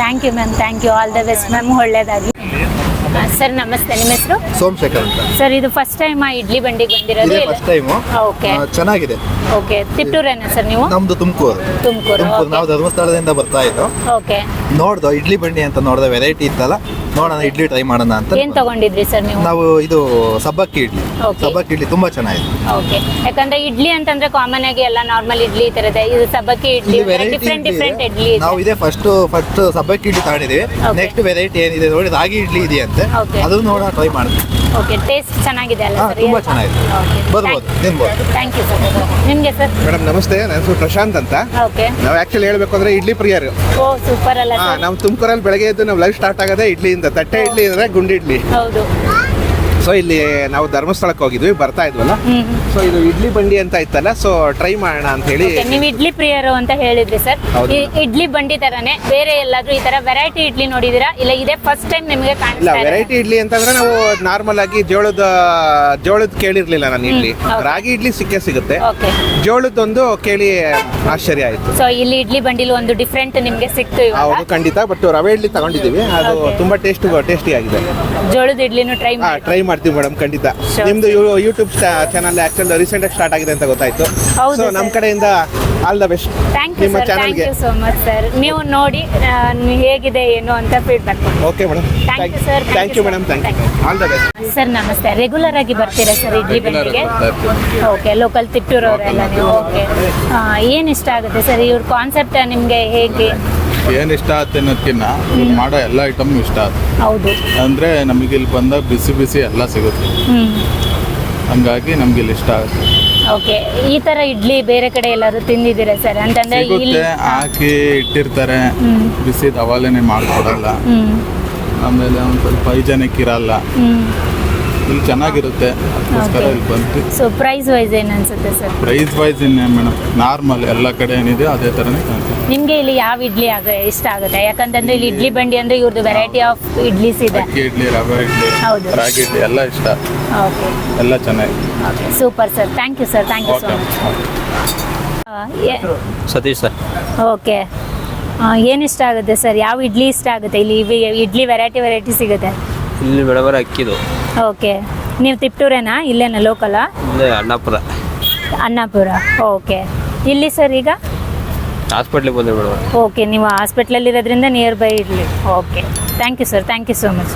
Speaker 2: Thank you ma'am, thank you. All the best ma'am, ಒಳ್ಳೇದಾಗಿ. ಸರ್ ನಮಸ್ತೆ, ನಿಮ್ಮ ಹೆಸರು?
Speaker 5: ಸೋಮಶೇಖರ್ ಅಂತ
Speaker 2: ಸರ್. ಇದು ಫಸ್ಟ್ ಟೈಮ್ ಇಡ್ಲಿ ಬಂಡಿಗೆ ಬಂದಿರೋದು?
Speaker 5: First time.
Speaker 2: ಓಕೆ,
Speaker 5: ಚೆನ್ನಾಗಿದೆ.
Speaker 2: ಓಕೆ. ತಿಟ್ಟೂರೇನಾ ಸರ್ ನೀವು?
Speaker 5: ನಮ್ದು ತುಮಕೂರು. ನಾವು ಧರ್ಮಸ್ಥಳದಿಂದ ಬರ್ತಾ ಇದ್ದು.
Speaker 2: ಓಕೆ.
Speaker 5: ನೋಡ್ದು ಇಡ್ಲಿ ಬಂಡಿ ಅಂತ ನೋಡ್ದೆ, ವೆರೈಟಿ ಇತ್ತಲ್ಲ, ನೋಡೋಣ ಇಡ್ಲಿ ಟ್ರೈ ಮಾಡೋಣ ಅಂತ.
Speaker 2: ಏನ್ ತಗೊಂಡಿದ್ರಿ ಸರ್ ನೀವು?
Speaker 5: ನಾವು ಇದು ಸಬ್ಬಕ್ಕಿ ಇಡ್ಲಿ. ಸಬ್ಬಕ್ಕಿ ಇಡ್ಲಿ ತುಂಬಾ ಚೆನ್ನಾಗಿದೆ.
Speaker 2: ಓಕೆ, ಯಾಕಂದ್ರೆ ಇಡ್ಲಿ ಅಂತಂದ್ರೆ ಕಾಮನ್ ಆಗಿ ಎಲ್ಲ ನಾರ್ಮಲ್ ಇಡ್ಲಿ ಈ ತರದೇ. ಇದು ಸಬ್ಬಕ್ಕಿ ಇಡ್ಲಿ, ಡಿಫ್ರೆಂಟ್ ಇಡ್ಲಿ.
Speaker 5: ನಾವು ಇದೇ ಫಸ್ಟ್ ಸಬ್ಬಕ್ಕಿ ಇಡ್ಲಿ ತಗೊಂಡಿದೀವಿ. ನೆಕ್ಸ್ಟ್ ವೆರೈಟಿ ಏನಿದೆ ನೋಡಿ, ರಾಗಿ ಇಡ್ಲಿ ಇದೆಯಂತೆ, ಅದು ನೋಡೋಣ ಟ್ರೈ ಮಾಡ್ತೀವಿ.
Speaker 2: ಓಕೆ, ಟೇಸ್ಟ್ ಚೆನ್ನಾಗಿದೆ ಅಲ್ಲ ಸರ್?
Speaker 5: ತುಂಬಾ ಚೆನ್ನಾಗಿದೆ, ಬರ್ಬೋದು ತಿನ್ಬೋದು.
Speaker 2: Thank you sir. ನಿಮ್ಗೆ ಸರ್?
Speaker 6: ಮೇಡಮ್ ನಮಸ್ತೆ, ನನ್ನ ಹೆಸರು ಪ್ರಶಾಂತ್ ಅಂತ.
Speaker 2: ಓಕೆ.
Speaker 6: ನಾವು ಆಕ್ಚುಲಿ ಹೇಳ್ಬೇಕು ಅಂದ್ರೆ ಇಡ್ಲಿ ಪ್ರಿಯರು.
Speaker 2: ಓ ಸೂಪರ್ ಅಲ್ಲ ಸರ್?
Speaker 6: ನಾವು ತುಮಕೂರಲ್ಲಿ ಬೆಳಗ್ಗೆ ಎದ್ದು ನಾವು ಲೈಫ್ ಸ್ಟಾರ್ಟ್ ಆಗೋದೇ ಇಡ್ಲಿಯಿಂದ. ತಟ್ಟೆ ಇಡ್ಲಿ ಅಂದ್ರೆ ಗುಂಡಿ ಇಡ್ಲಿ.
Speaker 2: ಹೌದು.
Speaker 6: ಸೊ ಇಲ್ಲಿ ನಾವು ಧರ್ಮಸ್ಥಳಕ್ಕೆ ಹೋಗಿದ್ವಿ, ಬರ್ತಾ ಇದ್ವಲ್ಲ, ಸೊ ಇದು ಇಡ್ಲಿ ಬಂಡಿ ಅಂತ ಇತ್ತಲ್ಲ, ಸೊ ಟ್ರೈ ಮಾಡೋಣ ಅಂತ ಹೇಳಿ.
Speaker 2: ನೀವು ಇಡ್ಲಿ ಪ್ರಿಯರು ಅಂತ ಹೇಳಿದ್ರಿ ಸರ್.
Speaker 6: ಹೌದು.
Speaker 2: ಇಡ್ಲಿ ಬಂಡಿ ತರನೇ ಬೇರೆ ಎಲ್ಲಾದ್ರೂ ಈ ತರ ವೆರೈಟಿ ಇಡ್ಲಿ ನೋಡಿದಿರಾ, ಇಲ್ಲ ಇದೇ ಫಸ್ಟ್ ಟೈಮ್ ನಿಮಗೆ
Speaker 6: ಇಲ್ಲ,
Speaker 2: ಕಾಣಿಸ್ತಾ ಇದೆ?
Speaker 6: ವೆರೈಟಿ ಇಡ್ಲಿ ಅಂತಂದ್ರೆ ನಾವು ನಾರ್ಮಲ್ ಆಗಿ ಜೋಳದ ಕೇಳಿರ್ಲಿಲ್ಲ ನಾನು ಇಡ್ಲಿ. ರಾಗಿ ಇಡ್ಲಿ ಸಿಗುತ್ತೆ,
Speaker 2: ಓಕೆ.
Speaker 6: ಜೋಳದೊಂದು ಕೇಳಿ ಆಶ್ಚರ್ಯ ಆಯ್ತು.
Speaker 2: ಸೊ ಇಲ್ಲಿ ಇಡ್ಲಿ ಬಂಡಿಲಿ ಒಂದು ಡಿಫ್ರೆಂಟ್ ನಿಮ್ಗೆ ಸಿಕ್ತು ಇವಾಗ.
Speaker 6: ಹೌದು ಖಂಡಿತ. ಬಟ್ ರವೆ ಇಡ್ಲಿ ತಗೊಂಡಿದ್ದೀವಿ, ಅದು ತುಂಬಾ ಟೇಸ್ಟಿ ಆಗಿದೆ.
Speaker 2: ಜೋಳದ ಇಡ್ಲಿನೂ ಟ್ರೈ
Speaker 6: ಟ್ರೈ ಮಾಡ್ತೀವಿ ಮೇಡಮ್, ಖಂಡಿತ. ನಿಮ್ದು ಯೂಟ್ಯೂಬ್ ಚಾನಲ್ ಆಕ್ಚುಲಿ ರೀಸೆಂಟ್ ಆಗಿ ಸ್ಟಾರ್ಟ್ ಆಗಿದೆ ಅಂತ ಗೊತ್ತಾಯ್ತು.
Speaker 2: ಹೌದು
Speaker 6: ಸೊ
Speaker 2: sir.
Speaker 6: ನಮ್ಮ ಕಡೆಯಿಂದ all the best
Speaker 2: thank you
Speaker 6: ನಿಮ್ಮ
Speaker 2: ಸರ್. ಥ್ಯಾಂಕ್
Speaker 6: ಚಾನಲ್ಗೆ.
Speaker 2: You so much sir. ನೀವು ನೋಡಿ ಹೇಗಿದೆ ಏನು ಅಂತ ಫೀಡ್ಬ್ಯಾಕ್ ಮಾಡಿ.
Speaker 6: Okay madam,
Speaker 2: Thank you sir.
Speaker 6: Thank you madam, thank you. All the best
Speaker 2: sir ನಮಸ್ತೆ. ರೆಗ್ಯುಲರ್ ಆಗಿ ಬರ್ತೀರಾ ಸರ್ ಇಡ್ಲಿ ಬಂಡಿಗೆ? ಓಕೆ, ಲೋಕಲ್ ತಿಟ್ಟೂರವರೆಲ್ಲ ನೀವು? ಓಕೆ. ಏನು ಇಷ್ಟ ಆಗುತ್ತೆ ಸರ್ ಇವ್ರ ಕಾನ್ಸೆಪ್ಟ್ ನಿಮಗೆ? ಹೇಗೆ
Speaker 7: ಏನು ಇಷ್ಟ ಆಗುತ್ತೆ ಅನ್ನೋದಕ್ಕಿಂತ ಮಾಡೋ ಎಲ್ಲ ಐಟಮ್ ಇಷ್ಟ ಆಗುತ್ತೆ.
Speaker 2: ಹೌದು.
Speaker 7: ಅಂದರೆ ನಮಗೆ ಇಲ್ಲಿ ಬಂದಾಗ ಬಿಸಿ ಎಲ್ಲ ಸಿಗುತ್ತೆ, ಹಂಗಾಗಿ ನಮ್ಗೆ ಇಲ್ಲಿ ಇಷ್ಟ ಆಗುತ್ತೆ.
Speaker 2: ಓಕೆ. ಈ ತರ ಇಡ್ಲಿ ಬೇರೆ ಕಡೆ ಎಲ್ಲಾದ್ರೂ ತಿಂದಿದ್ದೀರಾ ಸರ್? ಅಂತಂದ್ರೆ ಇಲ್ಲಿ
Speaker 7: ಸಿಗುತ್ತೆ, ಹಾಕಿ ಇಟ್ಟಿರ್ತಾರೆ, ಬಿಸಿದ ಅವಾಲೇನೆ ಮಾಡಿಕೊಡಲ್ಲ, ಆಮೇಲೆ ಒಂದು ಸ್ವಲ್ಪ ಹೈಜೆನಿಕ್ ಇರಲ್ಲ. ಇಲ್ಲಿ ಚೆನ್ನಾಗಿರುತ್ತೆ, ಅದಕ್ಕೋಸ್ಕರ ಇಲ್ಲಿ ಬಂದ್ವಿ.
Speaker 2: ಸೊ ಪ್ರೈಸ್ ವೈಸ್ ಏನು ಅನ್ಸುತ್ತೆ ಸರ್?
Speaker 7: ಪ್ರೈಸ್ ವೈಸ್ ಇನ್ನೇ ಮೇಡಮ್ ನಾರ್ಮಲ್ ಎಲ್ಲ ಕಡೆ ಏನಿದೆ ಅದೇ ಥರನೇ ಕಾಣ್ತದೆ.
Speaker 2: ನಿಮಗೆ ಇಲ್ಲಿ ಯಾವ ಇಡ್ಲಿ ಇಷ್ಟ ಆಗುತ್ತೆ? ಯಾಕಂತಂದ್ರೆ ಇಲ್ಲಿ ಇಡ್ಲಿ ಬಂಡಿ ಅಂದ್ರೆ ಇವ್ರದ್ದು ವೆರೈಟಿ ಆಫ್ ಇಡ್ಲಿಸ್ ಇದೆ.
Speaker 7: ಅಕ್ಕಿ ಇಡ್ಲಿ, ರವೆ ಇಡ್ಲಿ,
Speaker 2: ಹೌದು.
Speaker 7: ರಾಗಿ ಇಡ್ಲಿ ಎಲ್ಲ ಇಷ್ಟ,
Speaker 2: ಓಕೆ.
Speaker 7: ಎಲ್ಲ ಚೆನ್ನಾಗಿದೆ.
Speaker 2: Okay, super sir. Thank you sir. Thank you so much.
Speaker 1: Satish sir.
Speaker 2: Okay. ಏನು ಇಷ್ಟ ಆಗುತ್ತೆ ಸರ್? ಯಾವ ಇಡ್ಲಿ ಇಷ್ಟ ಆಗುತ್ತೆ? ಇಲ್ಲಿ ಇಡ್ಲಿ ವೆರೈಟಿ ಸಿಗುತ್ತೆ.
Speaker 8: ಇಲ್ಲಿ ಬೆಳಬರ ಅಕ್ಕಿದು.
Speaker 2: ಓಕೆ, ನೀವು ತಿಪ್ಟೂರೇನಾ? ಇಲ್ಲೇನಾ ಲೋಕಲಾ?
Speaker 8: ಇಲ್ಲೇ ಅಣ್ಣಾಪುರ.
Speaker 2: ಅನ್ನಪುರ. ಓಕೆ, ಇಲ್ಲಿ ಸರ್ ಈಗ
Speaker 8: ಹಾಸ್ಪಿಟ್ಲಿಗೆ ಬಂದೆ ಮೇಡಮ್.
Speaker 2: ಓಕೆ, ನೀವು ಹಾಸ್ಪಿಟ್ಲಲ್ಲಿ ಇರೋದ್ರಿಂದ nearby idli. Okay, thank you sir, thank you so much.